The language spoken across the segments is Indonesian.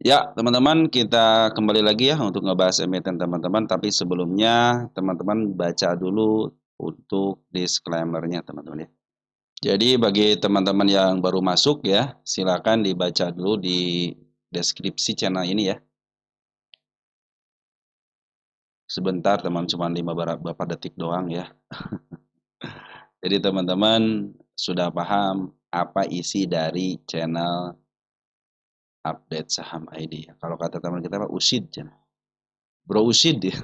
Ya, teman-teman, kita kembali lagi ya untuk ngebahas emiten teman-teman, tapi sebelumnya teman-teman baca dulu untuk disclaimer-nya teman-teman ya. Jadi bagi teman-teman yang baru masuk ya, silakan dibaca dulu di deskripsi channel ini ya. Sebentar teman, cuma 5 beberapa detik doang ya. Jadi teman-teman sudah paham apa isi dari channel Update Saham ID. Kalau kata teman kita apa? Usid. Bro Usid ya.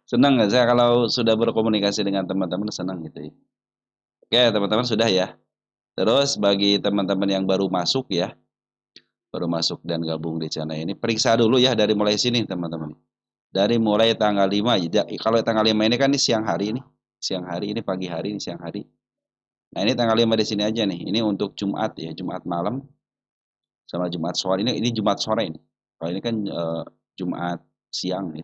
Senang nggak saya kalau sudah berkomunikasi dengan teman-teman, senang gitu ya. Oke, teman-teman sudah ya. Terus bagi teman-teman yang baru masuk ya, baru masuk dan gabung di channel ini, periksa dulu ya dari mulai sini teman-teman. Dari mulai tanggal 5, kalau tanggal 5 ini kan ini siang hari ini. Siang hari ini, pagi hari ini, siang hari. Nah, ini tanggal 5 di sini aja nih. Ini untuk Jumat ya, Jumat malam sama Jumat sore. Ini Jumat sore ini. Kalau ini kan Jumat siang nih.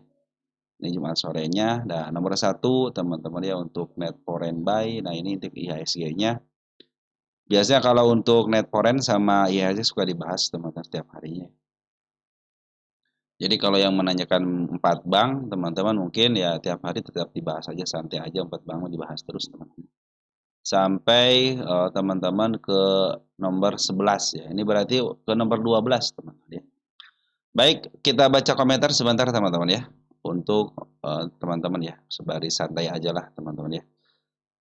Ini Jumat sorenya. Nah, nomor satu teman-teman ya untuk net foreign buy. Nah, ini untuk IHSG-nya. Biasanya kalau untuk net foreign sama IHSG suka dibahas teman-teman setiap harinya. Jadi kalau yang menanyakan 4 bank, teman-teman mungkin ya tiap hari tetap dibahas aja, santai aja 4 bank dibahas terus teman-teman. Sampai teman-teman ke nomor 11 ya. Ini berarti ke nomor 12 teman-teman ya. Baik, kita baca komentar sebentar teman-teman ya. Untuk teman-teman ya, sebari santai aja lah teman-teman ya.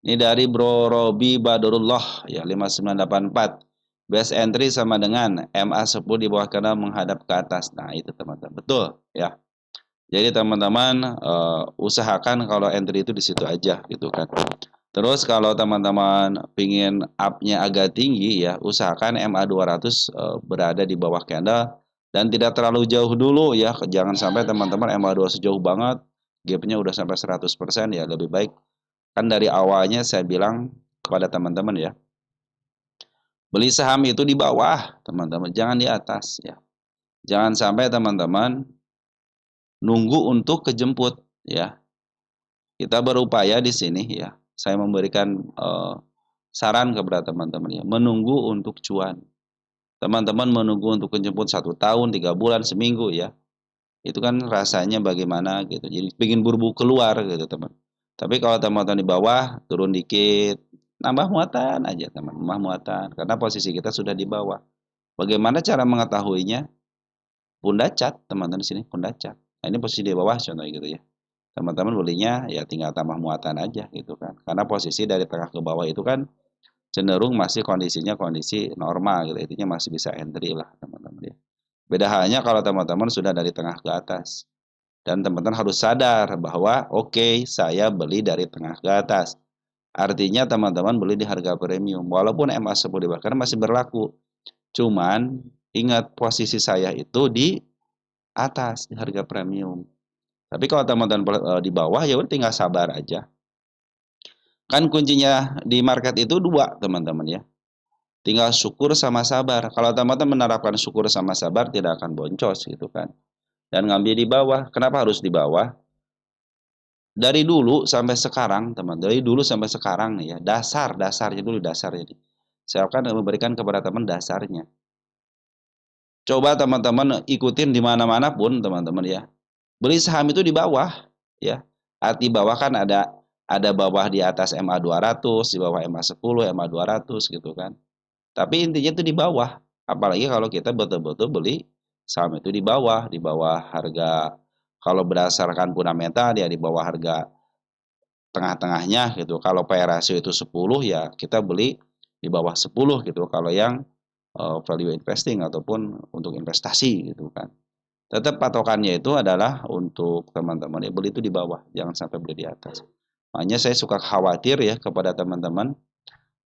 Ini dari Bro Robi Badurullah ya 5984. Best entry sama dengan MA10 di bawah kanan menghadap ke atas. Nah, itu teman-teman. Betul ya. Jadi teman-teman usahakan kalau entry itu di situ aja gitu kan. Terus kalau teman-teman pingin up-nya agak tinggi ya, usahakan MA200 berada di bawah candle dan tidak terlalu jauh dulu ya. Jangan sampai teman-teman MA200 jauh banget, gap-nya udah sampai 100% ya. Lebih baik kan dari awalnya saya bilang kepada teman-teman ya, beli saham itu di bawah, teman-teman, jangan di atas ya. Jangan sampai teman-teman nunggu untuk kejemput ya. Kita berupaya di sini ya. Saya memberikan saran kepada teman-teman ya, menunggu untuk cuan. Teman-teman menunggu untuk kejemput 1 tahun, 3 bulan, seminggu ya. Itu kan rasanya bagaimana gitu. Jadi pengen buru-buru keluar gitu teman. Tapi kalau teman-teman di bawah turun dikit, nambah muatan aja teman, nambah muatan. Karena posisi kita sudah di bawah. Bagaimana cara mengetahuinya? Pundacat teman-teman di sini pundacat. Nah, ini posisi di bawah contohnya gitu ya. Teman-teman belinya ya tinggal tambah muatan aja gitu kan. Karena posisi dari tengah ke bawah itu kan cenderung masih kondisinya kondisi normal gitu. Intinya masih bisa entry lah teman-teman ya. Beda halnya kalau teman-teman sudah dari tengah ke atas. Dan teman-teman harus sadar bahwa oke, saya beli dari tengah ke atas. Artinya teman-teman beli di harga premium. Walaupun MA10 dibakar masih berlaku. Cuman ingat posisi saya itu di atas, di harga premium. Tapi kalau teman-teman di bawah ya udah tinggal sabar aja. Kan kuncinya di market itu dua teman-teman ya. Tinggal syukur sama sabar. Kalau teman-teman menerapkan syukur sama sabar tidak akan boncos gitu kan. Dan ngambil di bawah. Kenapa harus di bawah? Dari dulu sampai sekarang, teman, dari dulu sampai sekarang nih ya, dasarnya dulu dasarnya nih. Saya akan memberikan kepada teman dasarnya. Coba teman-teman ikutin di mana-mana pun teman-teman ya. Beli saham itu di bawah ya. Arti bawah kan ada bawah di atas MA200, di bawah MA10, MA200 gitu kan. Tapi intinya itu di bawah. Apalagi kalau kita betul-betul beli saham itu di bawah harga kalau berdasarkan fundamental ya di bawah harga tengah-tengahnya gitu. Kalau PE ratio itu 10 ya kita beli di bawah 10 gitu. Kalau yang value investing ataupun untuk investasi gitu kan. Tetap patokannya itu adalah untuk teman-teman ya beli itu di bawah, jangan sampai beli di atas. Makanya saya suka khawatir ya kepada teman-teman.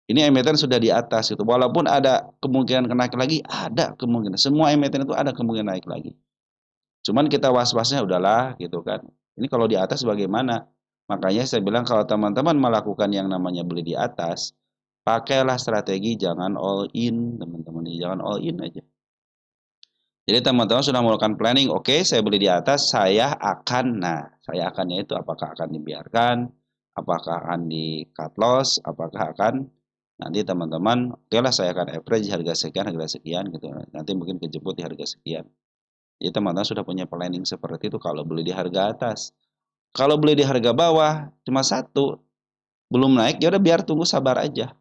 Ini emiten sudah di atas gitu. Walaupun ada kemungkinan naik lagi, ada kemungkinan. Semua emiten itu ada kemungkinan naik lagi. Cuman kita was-wasnya udahlah gitu kan. Ini kalau di atas bagaimana? Makanya saya bilang kalau teman-teman melakukan yang namanya beli di atas, pakailah strategi jangan all in, teman-teman. Jangan all in aja. Jadi teman-teman sudah melakukan planning, oke, saya beli di atas, saya akannya itu apakah akan dibiarkan, apakah akan di cut loss, apakah akan Nanti teman-teman, oke lah saya akan average harga sekian gitu. Nanti mungkin kejebur di harga sekian. Jadi teman-teman sudah punya planning seperti itu kalau beli di harga atas. Kalau beli di harga bawah cuma satu, belum naik ya udah biar tunggu sabar aja.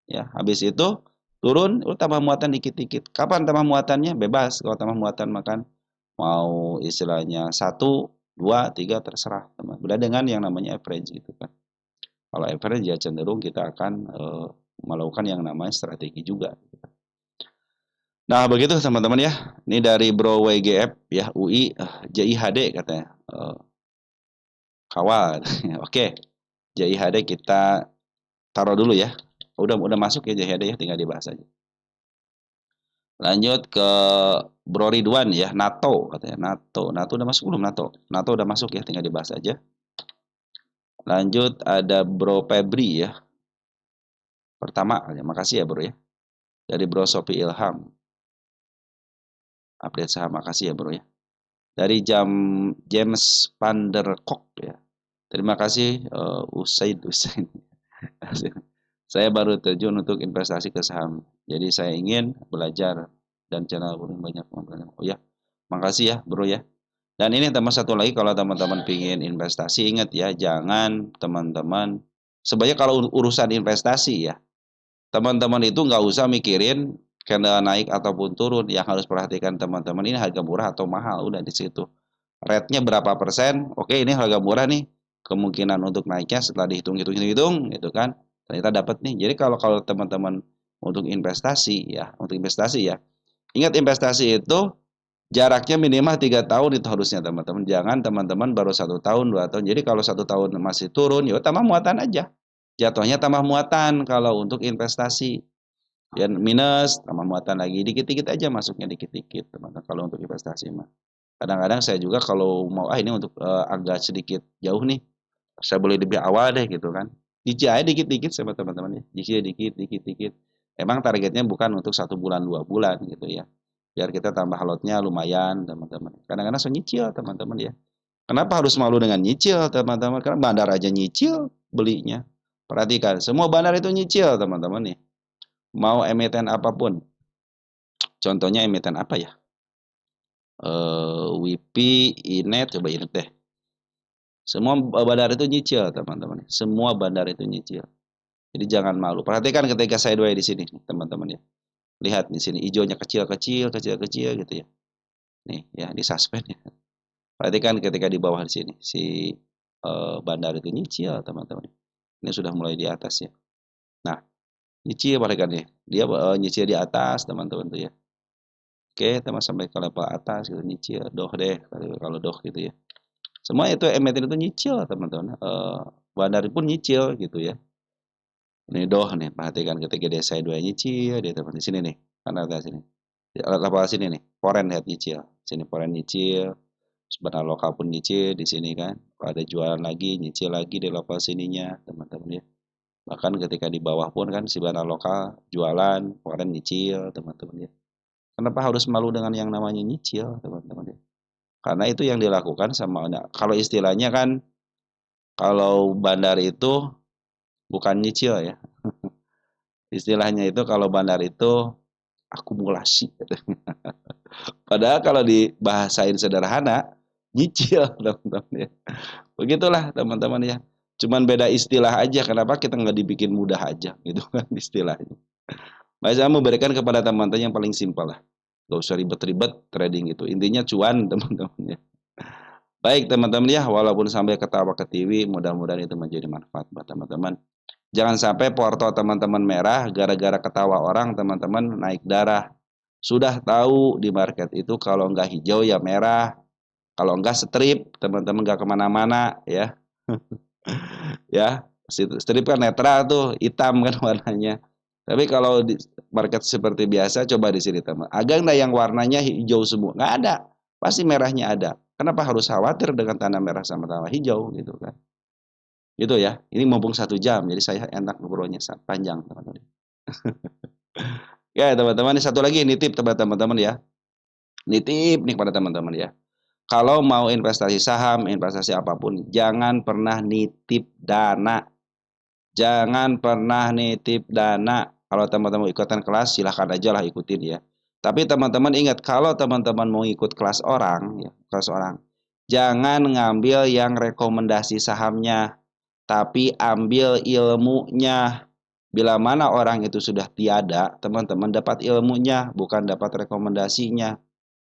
Ya, habis itu turun, tambah muatan dikit-dikit. Kapan tambah muatannya? Bebas. Kalau tambah muatan makan mau istilahnya satu, dua, tiga terserah. Beda dengan yang namanya average gitu kan. Kalau average ya cenderung kita akan melakukan yang namanya strategi juga. Nah begitu teman-teman ya. Ini dari Bro WGF ya UI JIHD katanya. Kawal. Oke, JIHD kita taruh dulu ya. Udah masuk ya JIHD ya, tinggal dibahas aja. Lanjut ke Bro Ridwan ya, NATO katanya. NATO udah masuk belum NATO? NATO udah masuk ya, tinggal dibahas aja. Lanjut ada Bro Febri ya. Pertama, makasih ya Bro ya. Dari Bro Sopi Ilham. Update saham, makasih ya Bro ya. Dari James Panderkok ya. Terima kasih Usaid. Saya baru terjun untuk investasi ke saham. Jadi saya ingin belajar dan channel banyak. Oh ya, makasih ya Bro ya. Dan ini teman satu lagi, kalau teman-teman pingin investasi, ingat ya, jangan teman-teman, sebenarnya kalau urusan investasi ya, teman-teman itu nggak usah mikirin karena naik ataupun turun. Yang harus perhatikan teman-teman ini harga murah atau mahal, udah di situ. Rate-nya berapa persen? Oke, ini harga murah nih. Kemungkinan untuk naiknya setelah dihitung gitu kan. Ternyata dapat nih. Jadi kalau teman-teman untuk investasi ya. Ingat investasi itu jaraknya minimal 3 tahun itu harusnya teman-teman. Jangan teman-teman baru 1 tahun, 2 tahun. Jadi kalau 1 tahun masih turun, ya tambah muatan aja. Jatuhnya tambah muatan kalau untuk investasi. Ya minus, tambah muatan lagi. Dikit-dikit aja masuknya dikit-dikit teman-teman. Kalau untuk investasi mah. Kadang-kadang saya juga kalau mau ini untuk agak sedikit jauh nih, saya boleh lebih awal deh gitu kan. Cicil aja dikit-dikit sama teman-teman ya. Cicil dikit-dikit. Emang targetnya bukan untuk 1 bulan 2 bulan gitu ya. Biar kita tambah lotnya lumayan teman-teman. Kadang-kadang saya nyicil teman-teman ya. Kenapa harus malu dengan nyicil teman-teman? Karena bandar aja nyicil belinya. Perhatikan, semua bandar itu nyicil teman-teman nih. Mau emiten apapun. Contohnya emiten apa ya? WIPI, Inet, coba Inet deh. Semua bandar itu nyicil, teman-teman. Semua bandar itu nyicil. Jadi jangan malu. Perhatikan ketika saya di sini, teman-teman ya. Lihat di sini hijaunya kecil-kecil gitu ya. Nih ya, di suspend ya. Perhatikan ketika di bawah di sini si bandar itu nyicil, teman-teman. Ini sudah mulai di atas ya. Nah, nyicil perhatikan nih. Dia nyicil di atas, teman-teman tuh ya. Oke, teman sampai ke level atas gitu nyicil, doh deh kalau doh gitu ya. Semua itu emiten itu nyicil teman-teman. Bandar pun nyicil gitu ya. Ini doh nih, perhatikan ketika dia saya dua nyicil, dia teman di sini nih, karena ada sini. Di level sini nih, foreign lihat nyicil. Sini foreign nyicil, sebenarnya lokal pun nyicil di sini kan. Kalau ada jualan lagi, nyicil lagi di level sininya, teman-teman ya. Bahkan ketika di bawah pun kan si bandar lokal jualan, foreign nyicil, teman-teman ya. Kenapa harus malu dengan yang namanya nyicil, teman-teman ya? Karena itu yang dilakukan sama, nah, kalau istilahnya kan, kalau bandar itu bukan nyicil ya. Istilahnya itu kalau bandar itu akumulasi. Padahal kalau dibahasain sederhana, nyicil teman-teman ya. Begitulah teman-teman ya. Cuman beda istilah aja. Kenapa kita nggak dibikin mudah aja gitu kan istilahnya. Baik, saya memberikan kepada teman-teman yang paling simpel lah. Gak usah ribet-ribet trading itu. Intinya cuan teman-teman ya. Baik teman-teman ya, walaupun sampai ketawa ke TV, mudah-mudahan itu menjadi manfaat buat teman-teman. Jangan sampai porto teman-teman merah gara-gara ketawa orang teman-teman naik darah. Sudah tahu di market itu kalau enggak hijau ya merah, kalau enggak strip teman-teman enggak kemana-mana ya. Ya, strip kan netral tuh, hitam kan warnanya. Tapi kalau di market seperti biasa, coba di sini teman. Agak enggak yang warnanya hijau semua? Enggak ada, pasti merahnya ada. Kenapa harus khawatir dengan tanah merah sama tanah hijau gitu kan? Gitu ya. Ini mumpung 1 jam, jadi saya enak ngobrolnya panjang teman-teman. Ya teman-teman, satu lagi nitip teman-teman ya. Nitip nih pada teman-teman ya. Kalau mau investasi saham, investasi apapun, jangan pernah nitip dana. Jangan pernah nitip dana. Kalau teman-teman ikutan kelas, silahkan aja lah ikutin ya. Tapi teman-teman ingat, kalau teman-teman mau ikut kelas orang, ya, kelas orang, jangan ngambil yang rekomendasi sahamnya, tapi ambil ilmunya. Bila mana orang itu sudah tiada, teman-teman dapat ilmunya, bukan dapat rekomendasinya.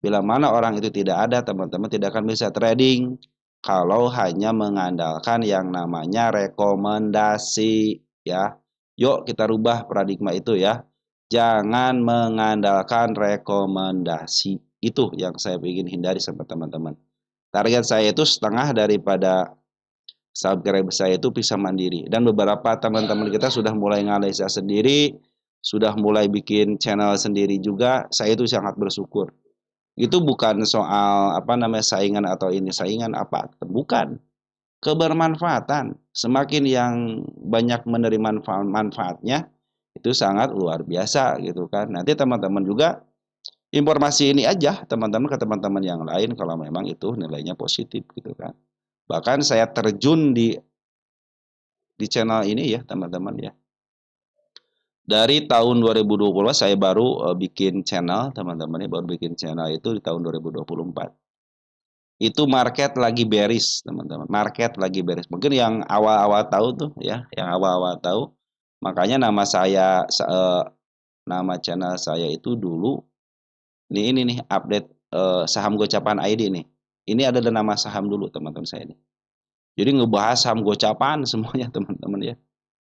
Bila mana orang itu tidak ada, teman-teman tidak akan bisa trading kalau hanya mengandalkan yang namanya rekomendasi ya. Yuk kita rubah paradigma itu ya. Jangan mengandalkan rekomendasi. Itu yang saya ingin hindari sama teman-teman. Target saya itu setengah daripada subscriber saya itu bisa mandiri. Dan beberapa teman-teman kita sudah mulai nganalisa sendiri, sudah mulai bikin channel sendiri juga. Saya itu sangat bersyukur. Itu bukan soal apa namanya saingan atau ini saingan apa, bukan. Kebermanfaatan. Semakin yang banyak menerima manfaatnya itu sangat luar biasa gitu kan. Nanti teman-teman juga informasi ini aja teman-teman ke teman-teman yang lain kalau memang itu nilainya positif gitu kan. Bahkan saya terjun di channel ini ya teman-teman ya. Dari tahun 2020 saya baru bikin channel teman-teman ya, baru bikin channel itu di tahun 2024. Itu market lagi bearish teman-teman, market lagi bearish. Mungkin yang awal-awal tahu tuh ya, yang awal-awal tahu, makanya nama channel saya itu dulu ini nih update saham gocapan ID nih. Ini ada nama saham dulu teman-teman saya ini. Jadi ngebahas saham gocapan semuanya teman-teman ya.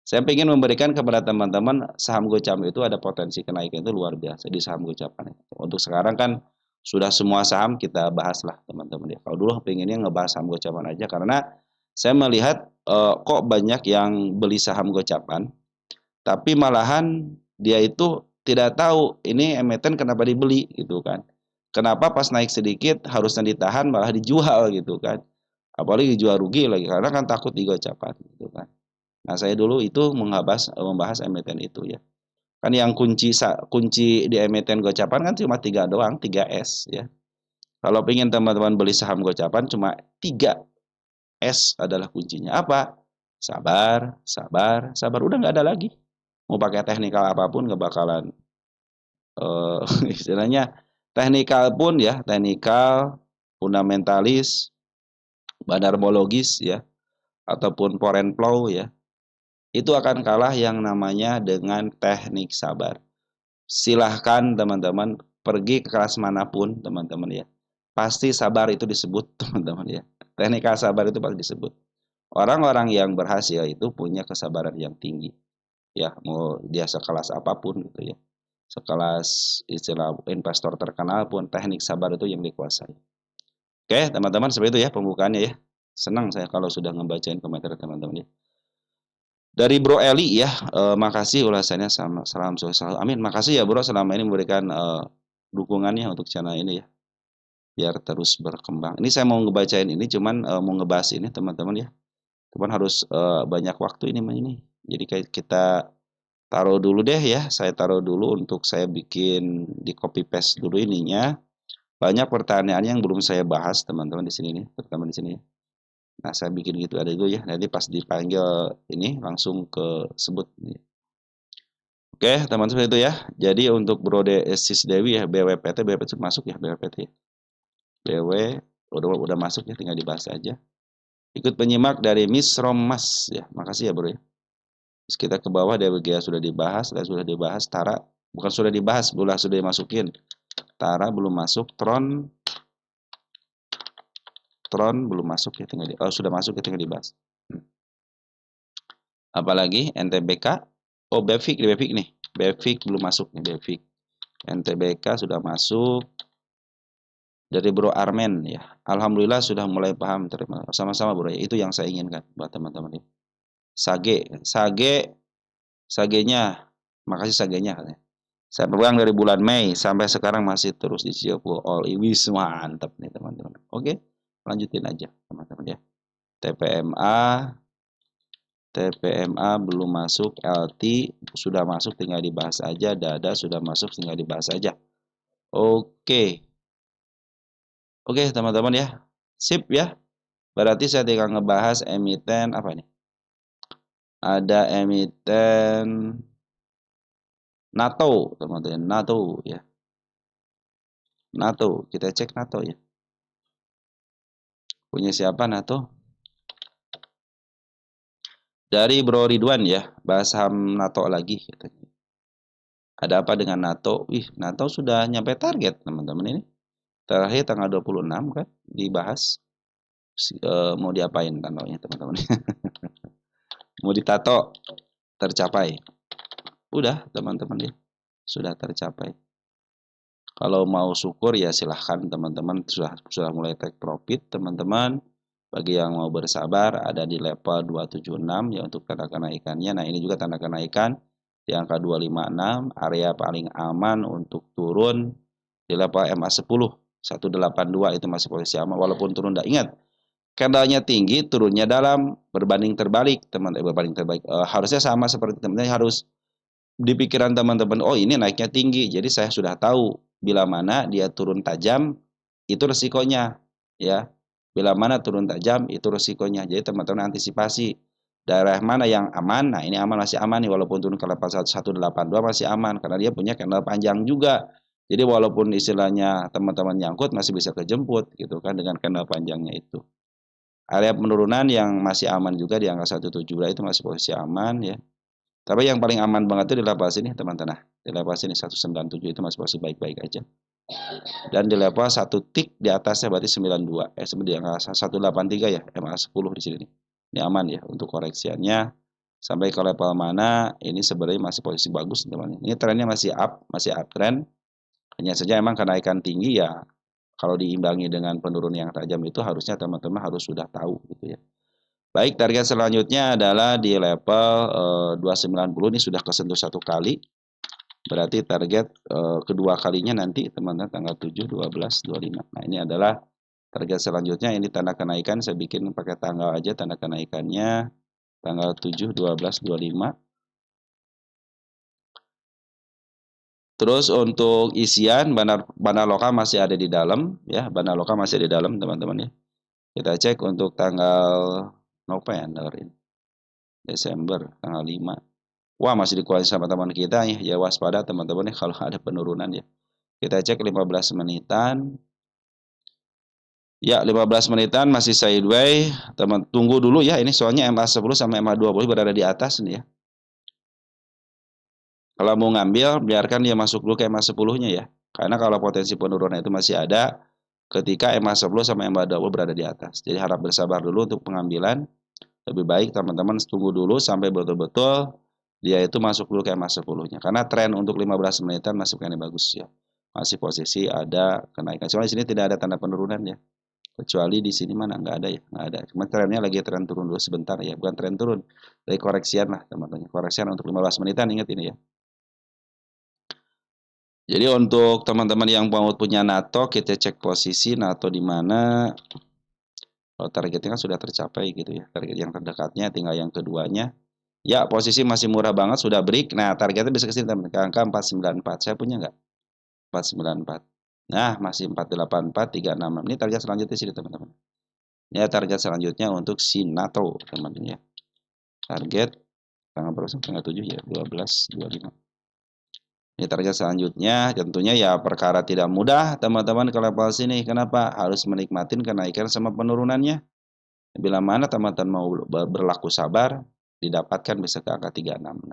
Saya ingin memberikan kepada teman-teman saham gocap itu ada potensi kenaikan itu luar biasa di saham gocapan. Untuk sekarang kan sudah semua saham kita bahas lah teman-teman ya. Kalau dulu pengennya ngebahas saham gocapan aja karena saya melihat kok banyak yang beli saham gocapan, tapi malahan dia itu tidak tahu ini emiten kenapa dibeli gitu kan. Kenapa pas naik sedikit harusnya ditahan malah dijual gitu kan. Apalagi dijual rugi lagi karena kan takut digocapan gitu kan. Nah, saya dulu itu membahas emiten itu ya. Kan yang kunci di emiten gocapan kan cuma tiga doang, 3S ya. Kalau ingin teman-teman beli saham gocapan cuma 3S adalah kuncinya. Apa? Sabar, sabar, sabar. Udah nggak ada lagi. Mau pakai teknikal apapun nggak bakalan istilahnya teknikal pun ya, teknikal, fundamentalis, bandarmologis ya, ataupun foreign flow ya. Itu akan kalah yang namanya dengan teknik sabar. Silahkan teman-teman pergi ke kelas manapun teman-teman ya. Pasti sabar itu disebut teman-teman ya. Teknik sabar itu pasti disebut. Orang-orang yang berhasil itu punya kesabaran yang tinggi. Ya, mau dia sekelas apapun gitu ya. Sekelas istilah investor terkenal pun teknik sabar itu yang dikuasai. Oke, teman-teman seperti itu ya pembukaannya ya. Senang saya kalau sudah ngebacain komentar teman-teman ya. Dari Bro Eli ya, makasih ulasannya sama salam sukses selalu. Amin. Makasih ya Bro selama ini memberikan dukungannya untuk channel ini ya, biar terus berkembang. Ini saya mau ngebacain ini, cuman mau ngebahas ini teman-teman ya. Cuman harus banyak waktu ini. Jadi kayak kita taruh dulu deh ya. Saya taruh dulu untuk saya bikin di copy paste dulu ininya. Banyak pertanyaan yang belum saya bahas teman-teman di sini nih, terutama di sini. Nah, saya bikin gitu ada dulu ya. Nanti pas dipanggil ini langsung ke sebut. Oke, teman-teman seperti itu ya. Jadi untuk Brode Sis Dewi ya, BWPT masuk ya, BWPT. BW udah masuk ya, tinggal dibahas aja. Ikut penyimak dari Miss Romas ya. Makasih ya, Bro ya. Terus kita ke bawah DWGA sudah dibahas, dan sudah dibahas Tara bukan sudah dibahas, sudah dimasukin. Tara belum masuk, Tron belum masuk ya, tinggal sudah masuk ya, tinggal dibahas. Apalagi NTBK, oh Bevik nih, Bevik belum masuk nih, Bevik. NTBK sudah masuk. Dari Bro Armen ya. Alhamdulillah sudah mulai paham, terima sama-sama Bro ya. Itu yang saya inginkan buat teman-teman ini. Sagenya, makasih sagenya. Saya pegang dari bulan Mei sampai sekarang masih terus di Cioko All Iwis, mantap nih teman-teman. Oke, lanjutin aja teman-teman ya. TPMA belum masuk, LT sudah masuk tinggal dibahas aja, Dada sudah masuk tinggal dibahas aja. Oke. Oke, teman-teman ya. Sip ya. Berarti saya tinggal ngebahas emiten apa nih? ada emiten NATO, teman-teman, NATO ya. NATO, kita cek NATO ya. Punya siapa NATO? Dari Bro Ridwan ya, bahas saham NATO lagi katanya. Ada apa dengan NATO? Wih, NATO sudah nyampe target, teman-teman ini. Terakhir tanggal 26 kan dibahas. Mau diapain tandanya, teman-teman? Mau ditato, tercapai. Udah, teman-teman ya. Sudah tercapai. Kalau mau syukur ya silahkan teman-teman, sudah mulai take profit teman-teman. Bagi yang mau bersabar ada di level 276 ya untuk tanda kenaikannya. Nah, ini juga tanda kenaikan di angka 256, area paling aman untuk turun di level MA10 182 itu masih posisi aman walaupun turun. Ingat, candlenya tinggi, turunnya dalam, berbanding terbalik, teman-teman. Berbanding terbalik. Harusnya sama seperti teman-teman, harus di pikiran teman-teman, oh ini naiknya tinggi, jadi saya sudah tahu bila mana dia turun tajam, itu resikonya, ya. Bila mana turun tajam, itu resikonya. Jadi teman-teman antisipasi daerah mana yang aman. Nah, ini aman, masih aman nih, walaupun turun ke level 182 masih aman karena dia punya candle panjang juga. Jadi walaupun istilahnya teman-teman nyangkut masih bisa kejemput gitu kan dengan candle panjangnya itu. Area penurunan yang masih aman juga di angka 172 itu masih posisi aman ya. Tapi yang paling aman banget itu di level sini teman-teman. Di level sini 197 itu masih posisi baik-baik aja. Dan di level 1 tik di atasnya berarti 92. Seperti yang 183 ya, MA10 di sini nih. Ini aman ya untuk koreksiannya. Sampai ke level mana ini sebenarnya masih posisi bagus teman-teman. Ini trennya masih uptrend. Hanya saja emang kenaikan tinggi ya. Kalau diimbangi dengan penurunan yang tajam itu harusnya teman-teman harus sudah tahu gitu ya. Baik, target selanjutnya adalah di level 290 ini sudah kesentuh satu kali. Berarti target kedua kalinya nanti teman-teman tanggal 7, 12, 25. Nah, ini adalah target selanjutnya. Ini tanda kenaikan, saya bikin pakai tanggal aja tanda kenaikannya. Tanggal 7, 12, 25. Terus untuk isian Bana Loka masih ada di dalam ya, Bana Loka masih ada di dalam teman-teman ya. Kita cek untuk tanggal November ini. Desember tanggal 5. Wah, masih dikuasai sama teman kita ya. Ya waspada teman-teman ya kalau ada penurunan ya. Kita cek 15 menitan. Ya, 15 menitan masih sideways. Teman tunggu dulu ya, ini soalnya MA10 sama MA20 berada di atas nih ya. Kalau mau ngambil, biarkan dia masuk dulu ke MA10-nya ya. Karena kalau potensi penurunan itu masih ada ketika MA10 sama MA20 berada di atas. Jadi harap bersabar dulu untuk pengambilan. Lebih baik teman-teman tunggu dulu sampai betul-betul dia itu masuk dulu ke MA10-nya. Karena tren untuk 15 menitan masih bukannya bagus ya. Masih posisi ada kenaikan. Soalnya di sini tidak ada tanda penurunan ya. Kecuali di sini mana nggak ada ya, nggak ada. Cuma trennya lagi tren turun dulu sebentar ya, bukan tren turun. Dari koreksian lah teman-teman. Koreksian untuk 15 menitan, ingat ini ya. Jadi untuk teman-teman yang mau punya NATO, kita cek posisi NATO di mana. Kalau targetnya kan sudah tercapai gitu ya. Target yang terdekatnya tinggal yang keduanya. Ya, posisi masih murah banget, sudah break. Nah, targetnya bisa ke sini teman, ke angka 494. Saya punya nggak? 494. Nah, masih 484, 366. Ini target selanjutnya sini teman-teman. Ya, target selanjutnya untuk si NATO teman-teman ya. Target tanggal berapa? Tanggal 7 ya, 12, 25. Ini target selanjutnya tentunya ya perkara tidak mudah teman-teman ke level sini. Kenapa? Harus menikmatin kenaikan sama penurunannya. Bila mana teman-teman mau berlaku sabar, didapatkan bisa ke angka 366.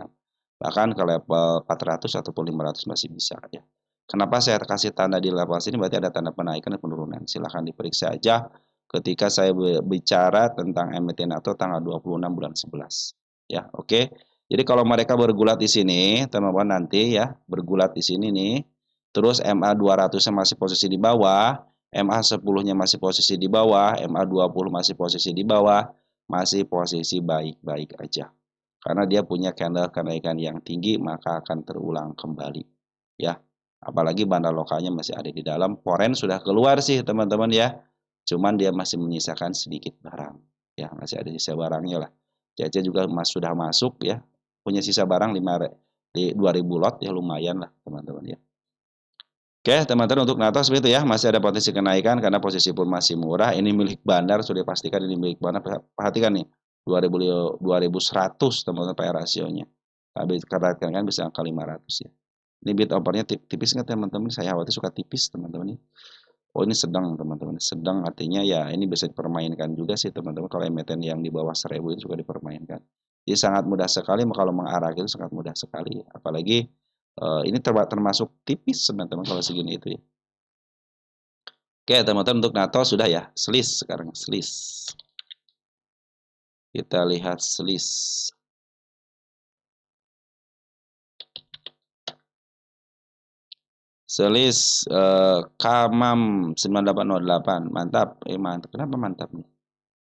Bahkan ke level 400 ataupun 500 masih bisa ya. Kenapa saya kasih tanda di level sini? Berarti ada tanda penaikan dan penurunan. Silahkan diperiksa aja ketika saya bicara tentang emiten atau tanggal 26 bulan 11. Ya, oke. Jadi kalau mereka bergulat di sini, teman-teman nanti ya, bergulat di sini nih. Terus MA 200-nya masih posisi di bawah, MA 10-nya masih posisi di bawah, MA 20 masih posisi di bawah, masih posisi baik-baik aja. Karena dia punya candle kenaikan yang tinggi, maka akan terulang kembali. Ya, apalagi bandar lokalnya masih ada di dalam. Foreign sudah keluar sih teman-teman ya. Cuman dia masih menyisakan sedikit barang. Ya, masih ada sisa barangnya lah. CC juga sudah masuk ya. Punya sisa barang 2000 lot ya, lumayan lah teman-teman ya. Oke, teman-teman untuk NATO seperti itu ya, masih ada potensi kenaikan karena posisi pun masih murah. Ini milik bandar, sudah dipastikan ini milik bandar. Perhatikan nih, 2100 teman-teman PE rasionya. Tapi katakan kan bisa angka 500 ya. Ini bid offernya tipis nggak teman-teman? Saya khawatir suka tipis teman-teman. Oh ini sedang teman-teman. Sedang artinya ya ini bisa dipermainkan juga sih teman-teman. Kalau emiten yang di bawah 1000 itu juga dipermainkan. Jadi sangat mudah sekali kalau mengarah itu sangat mudah sekali. Apalagi ini termasuk tipis teman-teman kalau segini itu ya. Oke teman-teman, untuk NATO sudah ya. Selis sekarang, selis. Kita lihat selis. Selis Kamam 9808. Mantap. Mantap. Kenapa mantap nih?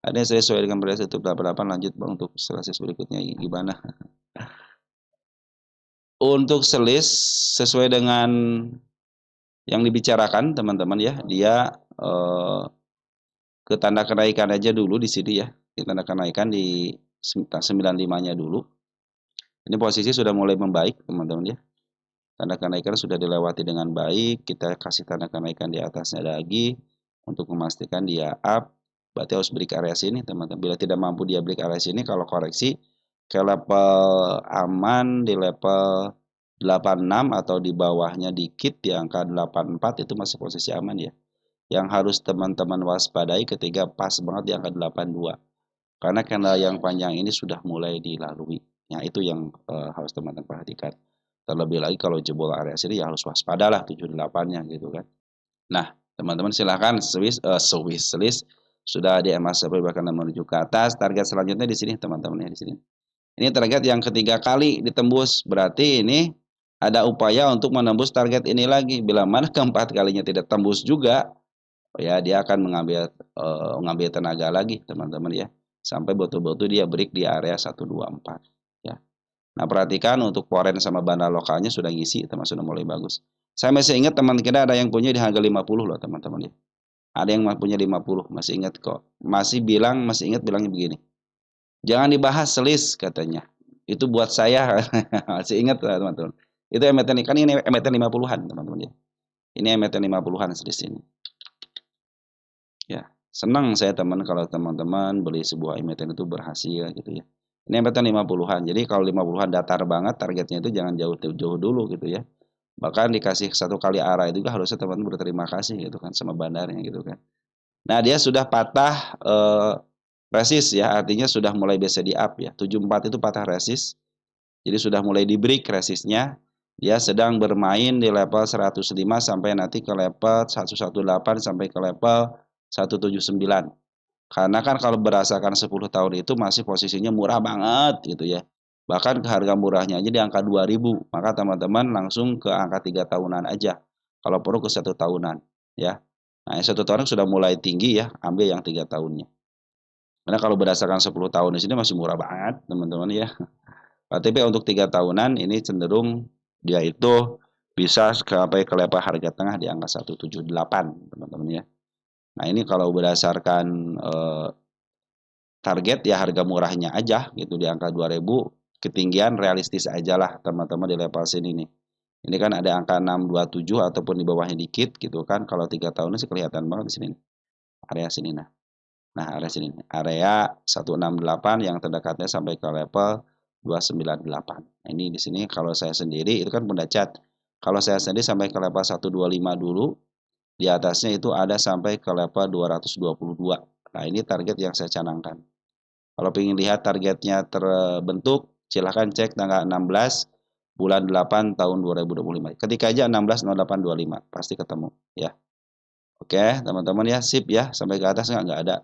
Ada yang sesuai dengan beras tutup 88. Lanjut Bang untuk selis berikutnya gimana? Untuk selis sesuai dengan yang dibicarakan teman-teman ya, dia ke tanda kenaikan aja dulu di sini ya. Di tanda kenaikan di 95-nya dulu. Ini posisi sudah mulai membaik teman-teman ya. Tanda kenaikan sudah dilewati dengan baik. Kita kasih tanda kenaikan di atasnya lagi untuk memastikan dia up. Berarti harus break area sini teman-teman. Bila tidak mampu dia break area sini, kalau koreksi ke level aman di level 86 atau di bawahnya dikit di angka 84 itu masih posisi aman ya. Yang harus teman-teman waspadai ketika pas banget di angka 82. Karena candle yang panjang ini sudah mulai dilalui. Ya, itu yang harus teman-teman perhatikan. Terlebih lagi kalau jebol area sini ya harus waspada lah 78-nya gitu kan. Nah, teman-teman silahkan Swiss list sudah di emas bahkan menuju ke atas. Target selanjutnya di sini teman-teman ya di sini. Ini target yang ketiga kali ditembus, berarti ini ada upaya untuk menembus target ini lagi. Bila mana keempat kalinya tidak tembus juga, ya dia akan mengambil tenaga lagi teman-teman ya. Sampai betul-betul dia break di area 124 ya. Nah, perhatikan untuk foreign sama bandar lokalnya sudah ngisi, teman sudah mulai bagus. Saya masih ingat teman kita ada yang punya di harga 50 loh, teman-teman ya. Ada yang punya 50, masih ingat kok. Masih ingat bilangnya begini. Jangan dibahas selis katanya. Itu buat saya. Masih ingat teman-teman. Itu emiten kan ini emiten 50-an, teman-teman ya. Ini emiten 50-an selis ini. Ya, senang saya teman kalau teman-teman beli sebuah emiten itu berhasil gitu ya. Ini emiten 50-an. Jadi kalau 50-an datar banget targetnya itu jangan jauh-jauh dulu gitu ya. Bahkan dikasih satu kali arah itu juga harusnya teman-teman berterima kasih gitu kan sama bandarnya gitu kan. Nah, dia sudah patah resist ya, artinya sudah mulai bisa di up ya. 74 itu patah resist. Jadi sudah mulai di break resistnya. Dia sedang bermain di level 105 sampai nanti ke level 118 sampai ke level 179. Karena kan kalau berdasarkan 10 tahun itu masih posisinya murah banget gitu ya. Bahkan ke harga murahnya aja di angka 2000. Maka teman-teman langsung ke angka 3 tahunan aja. Kalau perlu ke 1 tahunan ya. Nah, yang 1 tahunan sudah mulai tinggi ya, ambil yang 3 tahunnya. Karena kalau berdasarkan 10 tahun di sini masih murah banget teman-teman ya. Tapi untuk 3 tahunan ini cenderung dia itu bisa sampai ke level harga tengah di angka 178 teman-teman ya. Nah, ini kalau berdasarkan target ya harga murahnya aja gitu di angka 2000, ketinggian realistis aja lah teman-teman di level sini nih. Ini kan ada angka 627 ataupun di bawahnya dikit gitu kan. Kalau 3 tahunnya sih kelihatan banget di sini. Area sini nah. Nah, area sini. Area 168 yang terdekatnya sampai ke level 298. Nah, ini di sini kalau saya sendiri itu kan bunda cat. Kalau saya sendiri sampai ke level 125 dulu, di atasnya itu ada sampai ke level 222. Nah, ini target yang saya canangkan. Kalau ingin lihat targetnya terbentuk, silahkan cek tanggal 16 bulan 8 tahun 2025. Ketika aja 16.08.25 pasti ketemu ya. Oke, teman-teman ya, sip ya. Sampai ke atas nggak ada.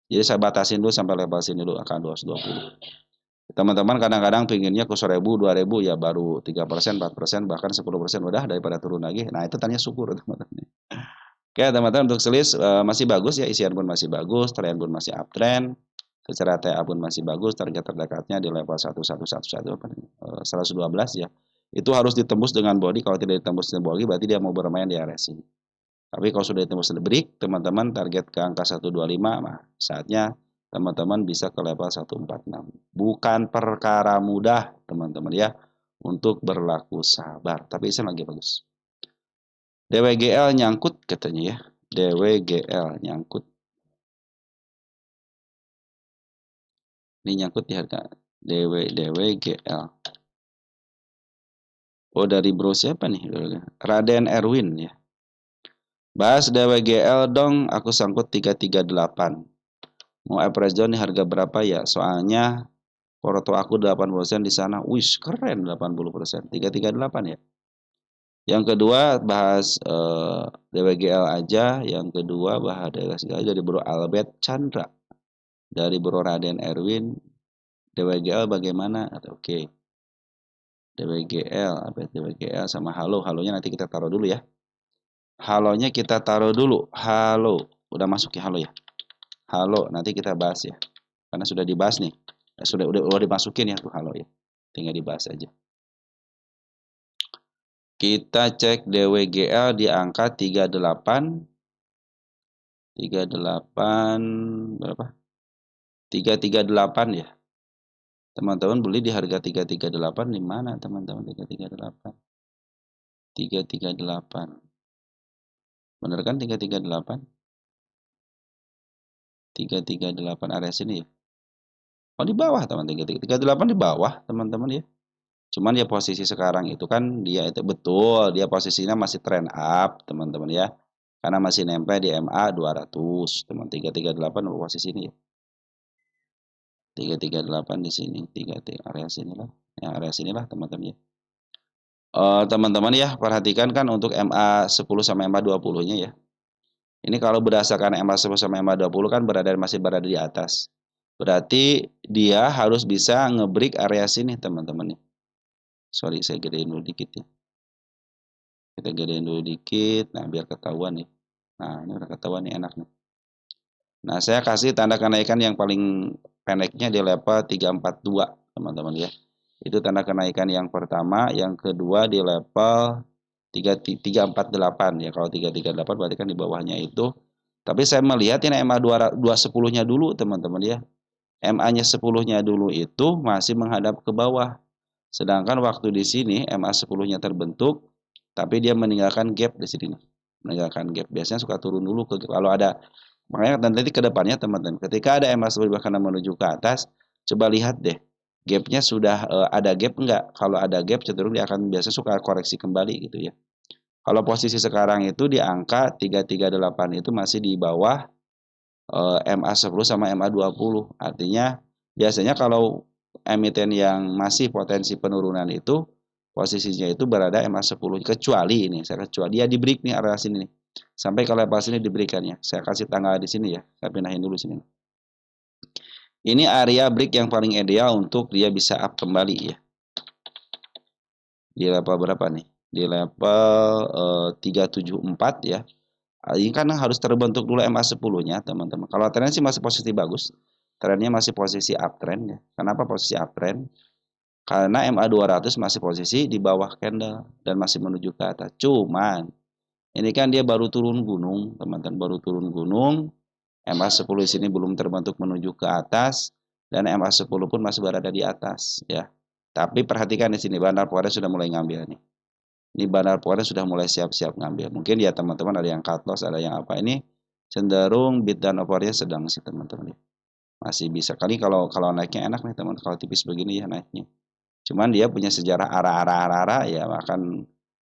Jadi saya batasin dulu sampai level sini dulu akan 220. Teman-teman kadang-kadang pinginnya ke 1000, 2000 ya baru 3%, 4%, bahkan 10% udah daripada turun lagi. Nah, itu tanya syukur teman-teman. Oke, teman-teman untuk selis masih bagus ya, isian pun masih bagus, tren pun masih uptrend. Secara TA pun masih bagus, target terdekatnya di level 112 ya. Itu harus ditembus dengan body, kalau tidak ditembus dengan body berarti dia mau bermain di area sini. Tapi kalau sudah ditembus break, teman-teman target ke angka 125, nah saatnya teman-teman bisa ke level 146. Bukan perkara mudah, teman-teman ya, untuk berlaku sabar. Tapi ini lagi bagus. DWGL nyangkut katanya ya. DWGL nyangkut. Ini nyangkut di harga DWGL. Oh, dari bro siapa nih? Raden Erwin ya. Bahas DWGL dong, aku sangkut 338. Mau appraisal nih harga berapa ya? Soalnya foto aku 80% di sana. Wih, keren 80%. 338 ya. Yang kedua bahas DWGL aja, yang kedua bahas DWGL dari Bro Albert Chandra, dari Bro Raden Erwin. DWGL bagaimana? Oke. DWGL, apa DWGL sama halo. Halonya nanti kita taruh dulu ya. Halonya kita taruh dulu. Halo. Udah masuk ya halo ya. Halo, nanti kita bahas ya. Karena sudah dibahas nih. Udah dimasukin ya tuh halo ya. Tinggal dibahas aja. Kita cek DWGL di angka 38 berapa? 338 ya. Teman-teman beli di harga 338 di mana teman-teman? 338. 338. Bener kan 338? 338 area sini ya. Oh, di bawah teman-teman. 338 di bawah teman-teman ya. Cuman dia posisi sekarang itu kan dia itu betul, dia posisinya masih trend up teman-teman ya. Karena masih nempel di MA 200, teman 338 posisi ini ya. 338 di sini, 33 area sinilah. Ya, area sinilah teman-teman ya. Teman-teman ya, perhatikan kan untuk MA 10 sama MA 20-nya ya. Ini kalau berdasarkan MA 10 sama MA 20 kan masih berada di atas. Berarti dia harus bisa ngebreak area sini teman-teman ya. Sorry, saya gedein dulu dikit ya. Kita gedein dulu dikit, nah biar ketahuan nih. Nah, ini udah ketahuan nih enak nih. Nah, saya kasih tanda kenaikan yang paling pendeknya di level 342, teman-teman ya. Itu tanda kenaikan yang pertama, yang kedua di level 348 ya. Kalau 338 berarti kan di bawahnya itu. Tapi saya melihat ini MA 210-nya dulu, teman-teman ya. MA-nya 10-nya dulu itu masih menghadap ke bawah. Sedangkan waktu di sini MA 10-nya terbentuk, tapi dia meninggalkan gap di sini. Meninggalkan gap. Biasanya suka turun dulu ke kalau ada, makanya nanti ke depannya teman-teman, ketika ada MA 10 bahkan menuju ke atas, coba lihat deh. Gapnya sudah ada gap enggak? Kalau ada gap cenderung dia akan biasa suka koreksi kembali gitu ya. Kalau posisi sekarang itu di angka 338 itu masih di bawah MA 10 sama MA 20. Artinya biasanya kalau emiten yang masih potensi penurunan itu posisinya itu berada MA 10, kecuali ini saya kecuali dia di break nih area sini nih. Sampai ke level sini diberikannya. Saya kasih tanggal di sini ya. Saya pindahin dulu sini. Ini area break yang paling ideal untuk dia bisa up kembali ya. Di level berapa nih? Di level 374 ya. Ini kan harus terbentuk dulu MA 10-nya, teman-teman. Kalau trennya sih masih posisi bagus. Trennya masih posisi uptrend ya. Kenapa posisi uptrend? Karena MA 200 masih posisi di bawah candle dan masih menuju ke atas. Cuman ini kan dia baru turun gunung, teman-teman, baru turun gunung. MA 10 di sini belum terbentuk menuju ke atas dan MA 10 pun masih berada di atas ya. Tapi perhatikan di sini Bandar Power sudah mulai ngambil nih. Ini Bandar Power sudah mulai siap-siap ngambil. Mungkin ya teman-teman ada yang cut loss, ada yang apa. Ini cenderung bid dan overnya sedang sih teman-teman. Masih bisa kali kalau naiknya enak nih teman, kalau tipis begini ya naiknya. Cuman dia punya sejarah arah-arah ya akan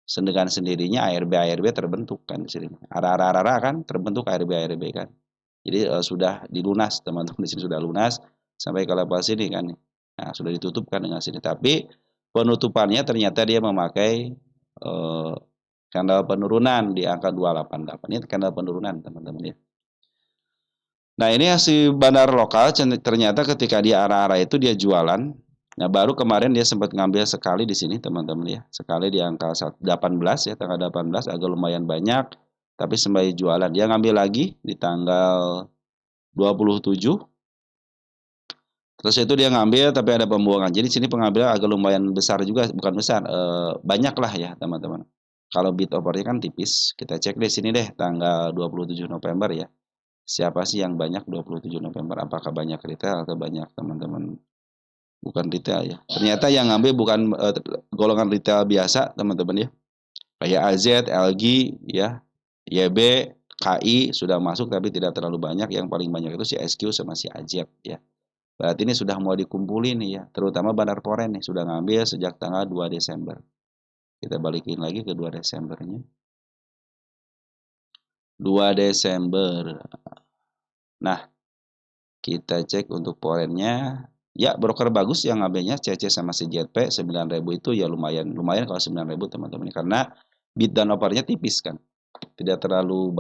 dengan sendirinya ARB terbentuk kan di sini. Arah-arah kan terbentuk ARB kan. Jadi sudah dilunas teman-teman, di sini sudah lunas sampai ke level sini kan. Nah, sudah ditutup kan dengan sini. Tapi penutupannya ternyata dia memakai candle penurunan di angka 288. Ini candle penurunan teman-teman ya. Nah, ini hasil bandar lokal ternyata ketika di arah-arah itu dia jualan. Nah, baru kemarin dia sempat ngambil sekali di sini teman-teman ya. Sekali di angka 18 ya, tanggal 18 agak lumayan banyak. Tapi sembari jualan dia ngambil lagi di tanggal 27. Terus itu dia ngambil tapi ada pembuangan. Jadi sini pengambilan agak lumayan besar juga, bukan besar, banyak lah ya teman-teman. Kalau bid overnya kan tipis. Kita cek deh sini deh tanggal 27 November ya. Siapa sih yang banyak 27 November? Apakah banyak retail atau banyak teman-teman bukan retail ya? Ternyata yang ngambil bukan golongan retail biasa teman-teman ya. Kayak AZ, LG ya, YB, KI sudah masuk tapi tidak terlalu banyak. Yang paling banyak itu si SQ sama si AZ ya. Berarti ini sudah mau dikumpulin nih ya, terutama Bandar Poren nih sudah ngambil sejak tanggal 2 Desember. Kita balikin lagi ke 2 Desembernya. 2 Desember. Nah, kita cek untuk porennya. Ya, broker bagus yang ngambilnya CC sama CJP 9.000 itu ya lumayan lumayan kalau 9.000 teman-teman, karena bid dan opernya tipis kan. Tidak terlalu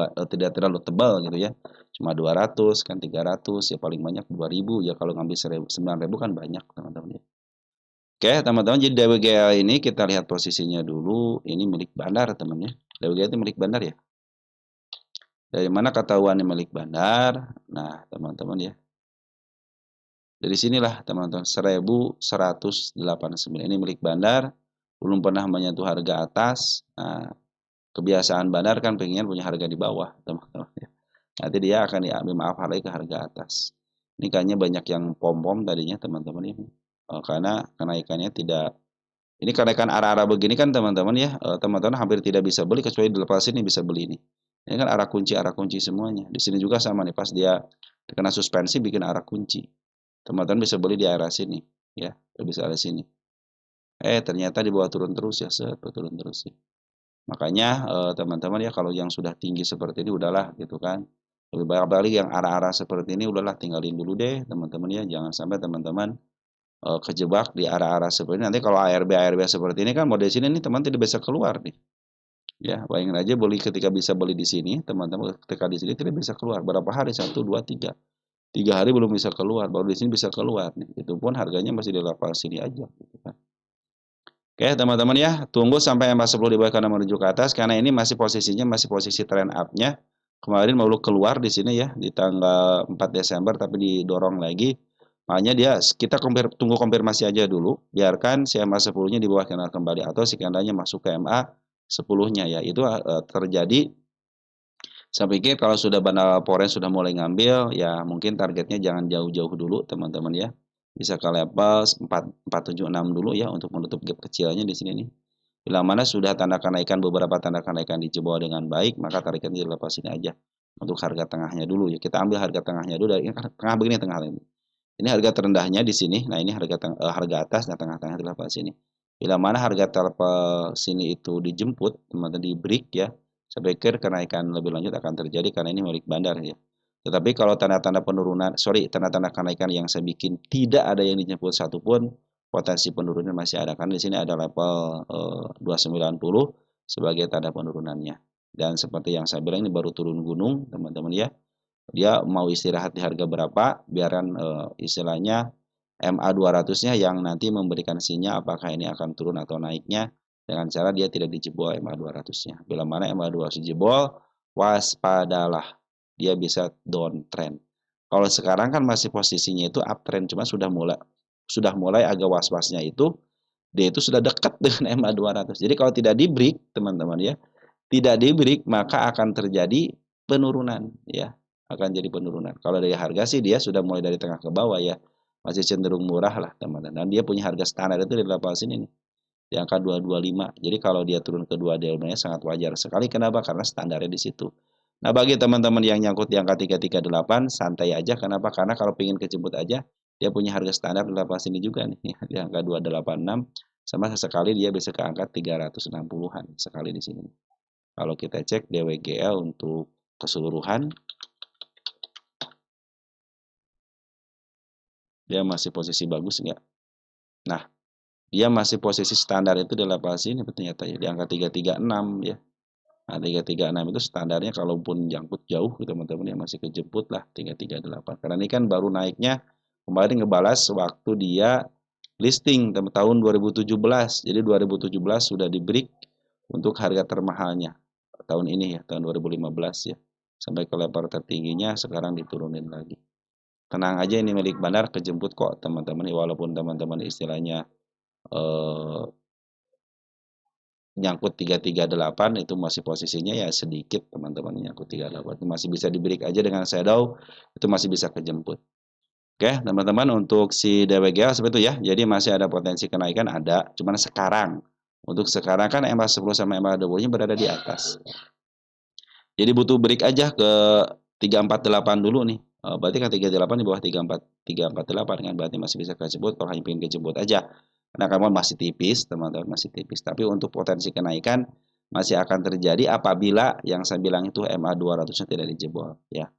tebal gitu ya. Cuma 200 kan, 300 ya paling banyak 2.000 ya, kalau ngambil 9.000 kan banyak teman-teman ya. Oke, teman-teman, jadi DWGL ini kita lihat posisinya dulu. Ini milik Bandar, teman ya. DWGL itu milik Bandar ya. Dari mana ketahuan ini milik Bandar? Nah, teman-teman ya. Dari sinilah teman-teman, 1189 ini milik Bandar, belum pernah menyentuh harga atas. Nah, kebiasaan Bandar kan pengen punya harga di bawah, teman-teman ya. Nanti dia akan diambil maaf lagi ke harga atas. Ini kayaknya banyak yang pom-pom tadinya teman-teman ini. Karena kenaikannya tidak, ini kenaikan arah-arah begini kan teman-teman ya, teman-teman hampir tidak bisa beli kecuali di lepas ini bisa beli ini. Ini kan arah kunci semuanya. Di sini juga sama nih, pas dia kena suspensi bikin arah kunci. Teman-teman bisa beli di area sini ya, bisa area sini. Ternyata di bawah turun terus ya, turun terus ya. Makanya teman-teman ya, kalau yang sudah tinggi seperti ini udahlah gitu kan. Lebih baik balik yang arah-arah seperti ini udahlah tinggalin dulu deh teman-teman ya. Jangan sampai teman-teman kejebak di arah-arah seperti ini. Nanti kalau ARB seperti ini kan model sini nih teman tidak bisa keluar nih. Ya, bayangin aja beli ketika bisa beli di sini, teman-teman ketika di sini tidak bisa keluar. Berapa hari? 1, 2, 3. 3 hari belum bisa keluar, baru di sini bisa keluar nih. Itu pun harganya masih di level sini aja gitu kan. Oke, teman-teman ya, tunggu sampai MA10 di bawah kanan menuju ke atas karena ini masih posisinya masih posisi trend up-nya. Kemarin mau keluar di sini ya di tanggal 4 Desember tapi didorong lagi. Makanya dia kita tunggu konfirmasi aja dulu, biarkan si MA10-nya di bawah kanan kembali atau si candlenya masuk ke MA10-nya ya. Itu terjadi. Saya pikir kalau sudah Bandar Poren sudah mulai ngambil, ya mungkin targetnya jangan jauh-jauh dulu teman-teman ya. Bisa ke level 476 dulu ya untuk menutup gap kecilnya di sini nih. Bila mana sudah tanda kenaikan, beberapa tanda kenaikan dijebol dengan baik, maka tariknya di level sini aja. Untuk harga tengahnya dulu ya. Kita ambil harga tengahnya dulu dari tengah begini, tengah ini. Ini harga terendahnya di sini. Nah, ini harga atas, nah tengah-tengah di level sini. Bila mana harga level sini itu dijemput, teman-teman di break ya. Saya pikir kenaikan lebih lanjut akan terjadi karena ini milik Bandar ya. Tetapi kalau tanda-tanda penurunan, tanda-tanda kenaikan yang saya bikin tidak ada yang dijemput satupun, potensi penurunan masih ada. Karena di sini ada level 290 sebagai tanda penurunannya. Dan seperti yang saya bilang ini baru turun gunung, teman-teman ya. Dia mau istirahat di harga berapa, biarkan istilahnya MA200-nya yang nanti memberikan sinyal apakah ini akan turun atau naiknya, dengan cara dia tidak dijebol MA200-nya. Bila mana MA200 jebol, waspadalah, dia bisa downtrend. Kalau sekarang kan masih posisinya itu uptrend, cuma sudah mulai agak was-wasnya itu, dia itu sudah dekat dengan MA200. Jadi kalau tidak di break, teman-teman ya, tidak di break maka akan terjadi penurunan ya, akan jadi penurunan. Kalau dari harga sih dia sudah mulai dari tengah ke bawah ya, masih cenderung murah lah teman-teman. Dan dia punya harga standar itu di level sini nih, di angka 225. Jadi kalau dia turun ke 2 deltanya sangat wajar sekali. Kenapa? Karena standarnya di situ. Nah, bagi teman-teman yang nyangkut di angka 338, santai aja. Kenapa? Karena kalau pengen kejemput aja, dia punya harga standar di level sini juga nih, di angka 286. Sama sesekali dia bisa ke angka 360-an sekali di sini. Kalau kita cek DWGL untuk keseluruhan, dia masih posisi bagus nggak? Nah, dia masih posisi standar itu di level sini ternyata ya, di angka 336 ya. Nah, 336 itu standarnya kalaupun jangkut jauh teman-teman ya masih kejemput lah 338. Karena ini kan baru naiknya kemarin ngebalas waktu dia listing tahun 2017. Jadi 2017 sudah di break untuk harga termahalnya tahun ini ya, tahun 2015 ya. Sampai ke level tertingginya sekarang diturunin lagi. Tenang aja, ini milik Bandar, kejemput kok teman-teman, walaupun teman-teman istilahnya nyangkut 338 itu masih posisinya ya sedikit teman-teman, nyangkut 38 itu masih bisa di break aja dengan shadow, itu masih bisa kejemput. Oke teman-teman, untuk si DWGL seperti itu ya, jadi masih ada potensi kenaikan, ada, cuman sekarang untuk sekarang kan MA10 sama MA20 nya berada di atas, jadi butuh break aja ke 348 dulu nih. Berarti kan 38 di bawah 348 kan, berarti masih bisa kejebot kalau hanya pengen kejebot aja. Karena kamu masih tipis, teman-teman, masih tipis. Tapi untuk potensi kenaikan masih akan terjadi apabila yang saya bilang itu MA 200-nya tidak dijebol ya.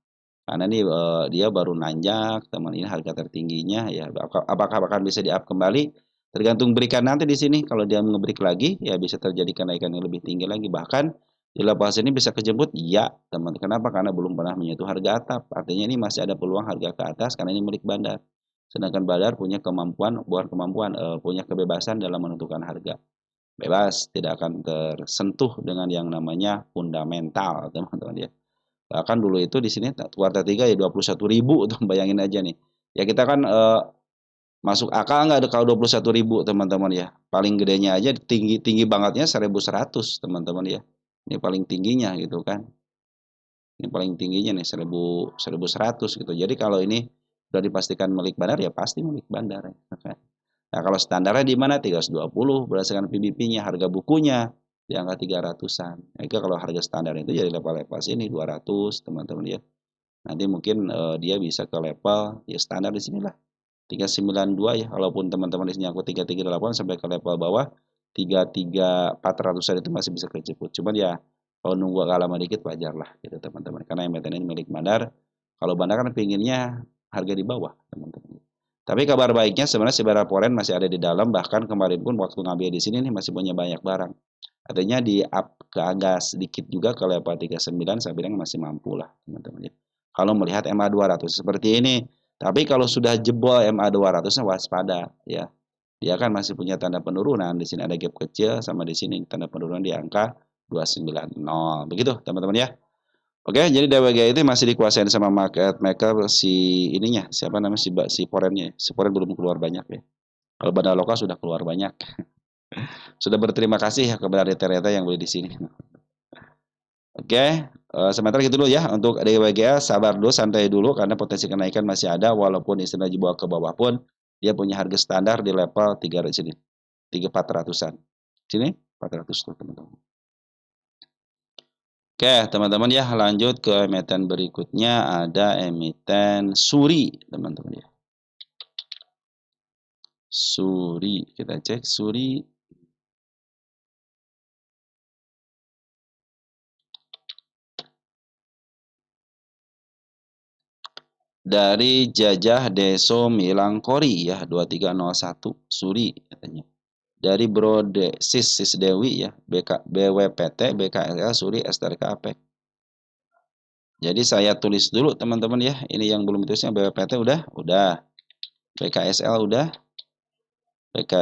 Karena ini dia baru nanjak, teman, ini harga tertingginya ya. Apakah akan bisa di-up kembali? Tergantung berikan nanti di sini. Kalau dia nge-break lagi, ya bisa terjadi kenaikan yang lebih tinggi lagi. Bahkan di level ini bisa kejebut, iya, teman. Kenapa? Karena belum pernah menyentuh harga atap. Artinya ini masih ada peluang harga ke atas karena ini milik bandar. Sedangkan bandar punya kemampuan, bukan kemampuan, punya kebebasan dalam menentukan harga. Bebas, tidak akan tersentuh dengan yang namanya fundamental, teman-teman ya. Bahkan dulu itu di sini kuartal 3 ya 21.000 tuh, bayangin aja nih. Ya kita kan masuk akal nggak ada kalau 21.000 teman-teman ya. Paling gedenya aja tinggi bangetnya 1.100 teman-teman ya. Ini paling tingginya gitu kan. Ini paling tingginya nih 1.100 gitu. Jadi kalau ini sudah dipastikan milik bandar ya pasti milik bandar. Ya. Nah kalau standarnya di mana 320 berdasarkan PBP-nya, harga bukunya di angka 300-an. Nah, kalau harga standar itu jadi level-level sini 200 teman-teman ya. Nanti mungkin dia bisa ke level ya standar di sinilah 392 ya. Walaupun teman-teman di sini aku 338 sampai ke level bawah 400-an itu masih bisa kejeput. Cuman ya kalau nunggu agak lama dikit wajar lah gitu teman-teman. Karena emiten ini milik bandar. Kalau bandar kan pinginnya harga di bawah teman-teman. Tapi kabar baiknya sebenarnya si Poren masih ada di dalam, bahkan kemarin pun waktu ngambil di sini nih masih punya banyak barang. Artinya di up ke agak sedikit juga ke level 39 saya bilang masih mampu lah teman-teman ya. Kalau melihat MA 200 seperti ini, tapi kalau sudah jebol MA 200-nya waspada ya. Dia kan masih punya tanda penurunan, di sini ada gap kecil sama di sini tanda penurunan di angka 290. Begitu teman-teman ya. Oke, jadi DWG itu masih dikuasain sama market maker si ininya, siapa namanya si Porennya. Si Poren belum keluar banyak ya. Kalau Bandar Lokal sudah keluar banyak. Sudah berterima kasih ya kepada retail-retail yang beli di sini. Oke, sementara gitu dulu ya untuk DWG, sabar dulu, santai dulu karena potensi kenaikan masih ada walaupun istilah dibawa ke bawah pun dia punya harga standar di level 3 sini, 3400-an. Sini 400 tuh teman-teman. Oke, teman-teman ya, lanjut ke emiten berikutnya, ada emiten Suri, teman-teman ya. Suri, kita cek Suri. Dari Jajah Deso Milangkori ya, 2301 Suri katanya. Dari Brode Sis Dewi ya, BWPT, BKSL, Suri, STRK, APEK. Jadi saya tulis dulu teman-teman ya. Ini yang belum tulisnya BWPT udah. BKSL udah.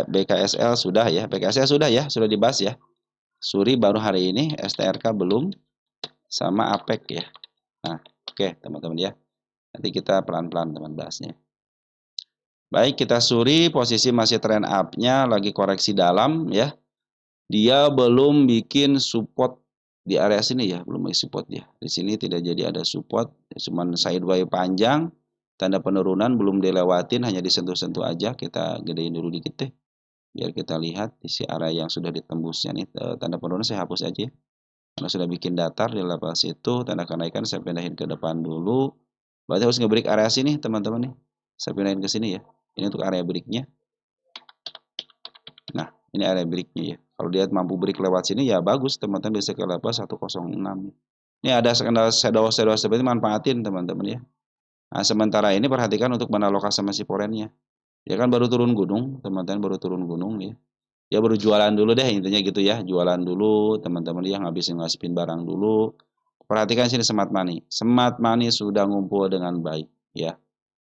BKSL sudah ya. BKSL sudah ya, sudah dibahas ya. Suri baru hari ini, STRK belum, sama APEK ya. Nah, oke teman-teman ya. Nanti kita pelan-pelan teman bahasnya. Baik, kita Suri posisi masih trend up-nya, lagi koreksi dalam ya. Dia belum bikin support di area sini ya, belum bikin support ya. Di sini tidak jadi ada support, cuman sideways panjang, tanda penurunan belum dilewatin, hanya disentuh-sentuh aja. Kita gedein dulu dikit deh, biar kita lihat isi area yang sudah ditembusnya nih. Tanda penurunan saya hapus aja, karena sudah bikin datar di level situ. Tanda kenaikan saya pindahin ke depan dulu. Berarti harus nge-break area sini teman-teman nih. Saya pindahin ke sini ya. Ini untuk area breaknya. Nah, ini area breaknya ya. Kalau dia mampu break lewat sini ya bagus, teman-teman bisa ke level 106. Ini ada shadow seperti manfaatin teman-teman ya. Nah, sementara ini perhatikan untuk mana lokasi sama si porennya. Dia kan baru turun gunung, teman-teman baru turun gunung ya. Dia baru jualan dulu deh intinya gitu ya. Jualan dulu, teman-teman dia ngabisin ngasipin barang dulu. Perhatikan sini smart money. Smart money sudah ngumpul dengan baik ya.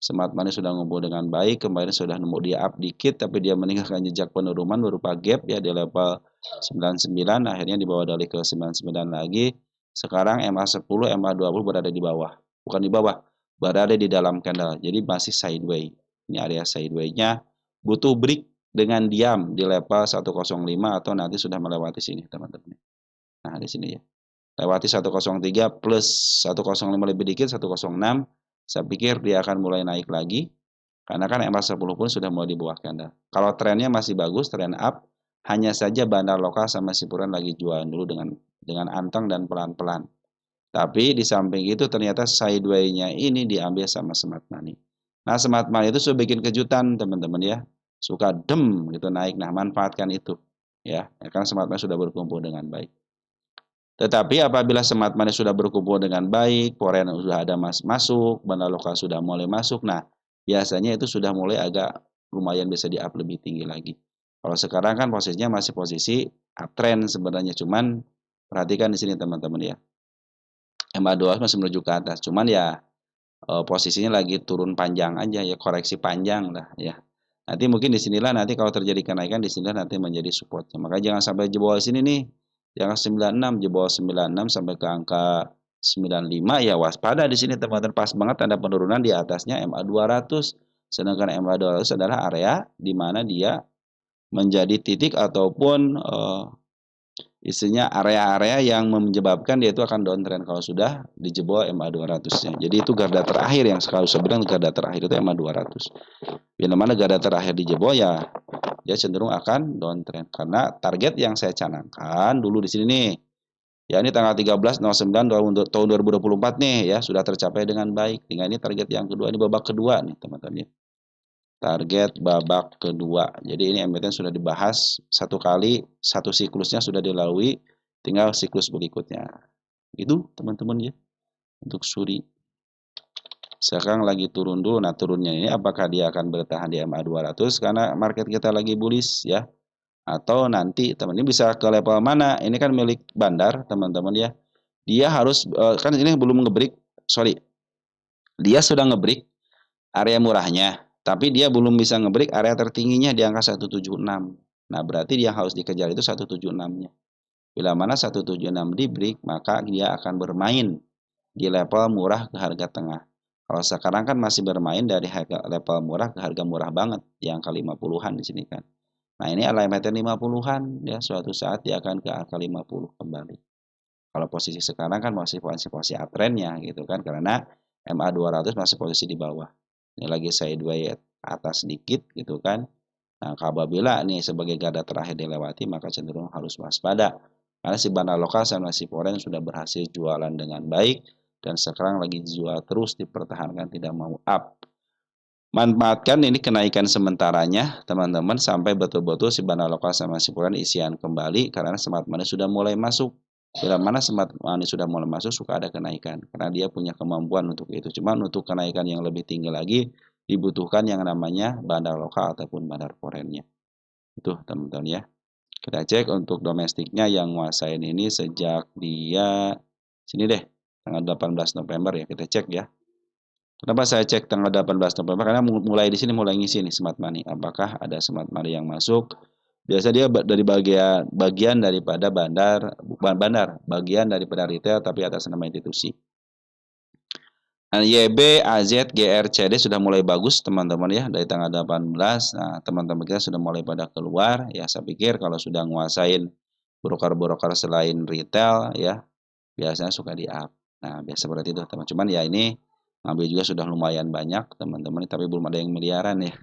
Smart money sudah ngumpul dengan baik, kemarin sudah nemu dia up dikit, tapi dia meninggalkan jejak penurunan berupa gap ya di level 99, akhirnya dibawa dari ke 99 lagi. Sekarang MA10, MA20 berada di bawah, bukan di bawah, berada di dalam candle, jadi masih sideways. Ini area sideways-nya, butuh break dengan diam di level 105 atau nanti sudah melewati sini teman-teman. Nah di sini ya, lewati 103 plus 105 lebih dikit, 106. Saya pikir dia akan mulai naik lagi, karena kan MA10 pun sudah mulai di bawah candle. Kalau trennya masih bagus, trend up, hanya saja bandar lokal sama Sipuran lagi jualan dulu dengan anteng dan pelan-pelan. Tapi di samping itu ternyata sideway-nya ini diambil sama smart money. Nah, smart money itu sudah bikin kejutan, teman-teman ya. Suka dem gitu naik. Nah, manfaatkan itu. Ya, karena smart money sudah berkumpul dengan baik. Tetapi apabila smart money sudah berkumpul dengan baik, foreign sudah ada masuk, bandar lokal sudah mulai masuk. Nah, biasanya itu sudah mulai agak lumayan bisa di-up lebih tinggi lagi. Kalau sekarang kan posisinya masih posisi uptrend sebenarnya, cuman perhatikan di sini teman-teman ya. MA200 masih menuju ke atas, cuman ya posisinya lagi turun panjang aja ya, koreksi panjang lah ya. Nanti mungkin di sinilah nanti kalau terjadi kenaikan di sinilah nanti menjadi supportnya. Makanya jangan sampai jebol sini nih. Jangan 96 jebol 96 sampai ke angka 95 ya waspada di sini teman-teman, pas banget ada penurunan di atasnya MA200. Sedangkan MA200 adalah area di mana dia menjadi titik ataupun isinya area-area yang menyebabkan dia itu akan downtrend kalau sudah dijebol MA200-nya. Jadi itu garda terakhir yang selalu saya bilang, garda terakhir itu MA200. Bila mana garda terakhir dijebol ya dia cenderung akan downtrend. Karena target yang saya canangkan dulu di sini nih. Ya ini tanggal 13/09 tahun 2024 nih ya, sudah tercapai dengan baik. Tinggal ini target yang kedua, ini babak kedua nih teman-teman ya. Target babak kedua. Jadi ini emiten sudah dibahas satu kali, satu siklusnya sudah dilalui, tinggal siklus berikutnya. Itu teman-teman ya untuk suri. Sekarang lagi turun dulu. Nah, turunnya ini apakah dia akan bertahan di MA200 karena market kita lagi bullish ya, atau nanti teman ini bisa ke level mana? Ini kan milik bandar, teman-teman ya. Dia harus kan ini belum ngebreak, sorry. Dia sudah ngebreak area murahnya, tapi dia belum bisa ngebreak area tertingginya di angka 176. Nah, berarti dia harus dikejar itu 176-nya. Bila mana 176 di break, maka dia akan bermain di level murah ke harga tengah. Kalau sekarang kan masih bermain dari harga level murah ke harga murah banget, di angka 50-an di sini kan. Nah, ini alignment 50-an ya, suatu saat dia akan ke angka 50 kembali. Kalau posisi sekarang kan masih posisi uptrendnya gitu kan, karena MA200 masih posisi di bawah. Ini lagi sideways atas sedikit gitu kan. Nah, apabila nih sebagai garda terakhir dilewati, maka cenderung harus waspada. Karena si bandar lokal sama si foreign sudah berhasil jualan dengan baik dan sekarang lagi jual terus dipertahankan tidak mau up. Manfaatkan ini kenaikan sementaranya teman-teman sampai betul-betul si bandar lokal sama si foreign isian kembali karena smart money sudah mulai masuk. Bila mana smart money sudah mulai masuk suka ada kenaikan karena dia punya kemampuan untuk itu. Cuma untuk kenaikan yang lebih tinggi lagi dibutuhkan yang namanya bandar lokal ataupun bandar foreignnya. Itu teman-teman ya. Kita cek untuk domestiknya yang nguasain ini sejak dia sini deh tanggal 18 November ya, kita cek ya. Kenapa saya cek tanggal 18 November? Karena mulai di sini mulai ngisi nih smart money. Apakah ada smart money yang masuk? Biasa dia dari bagian daripada bandar, bukan bandar, bagian daripada retail tapi atas nama institusi. Nah, YB, AZ, GR, CD sudah mulai bagus teman-teman ya dari tanggal 18. Nah, teman-teman kita sudah mulai pada keluar ya. Saya pikir kalau sudah nguasain broker-broker selain retail ya, biasanya suka di up. Nah, biasa seperti itu teman. Cuman ya ini ngambil juga sudah lumayan banyak teman-teman, tapi belum ada yang miliaran ya.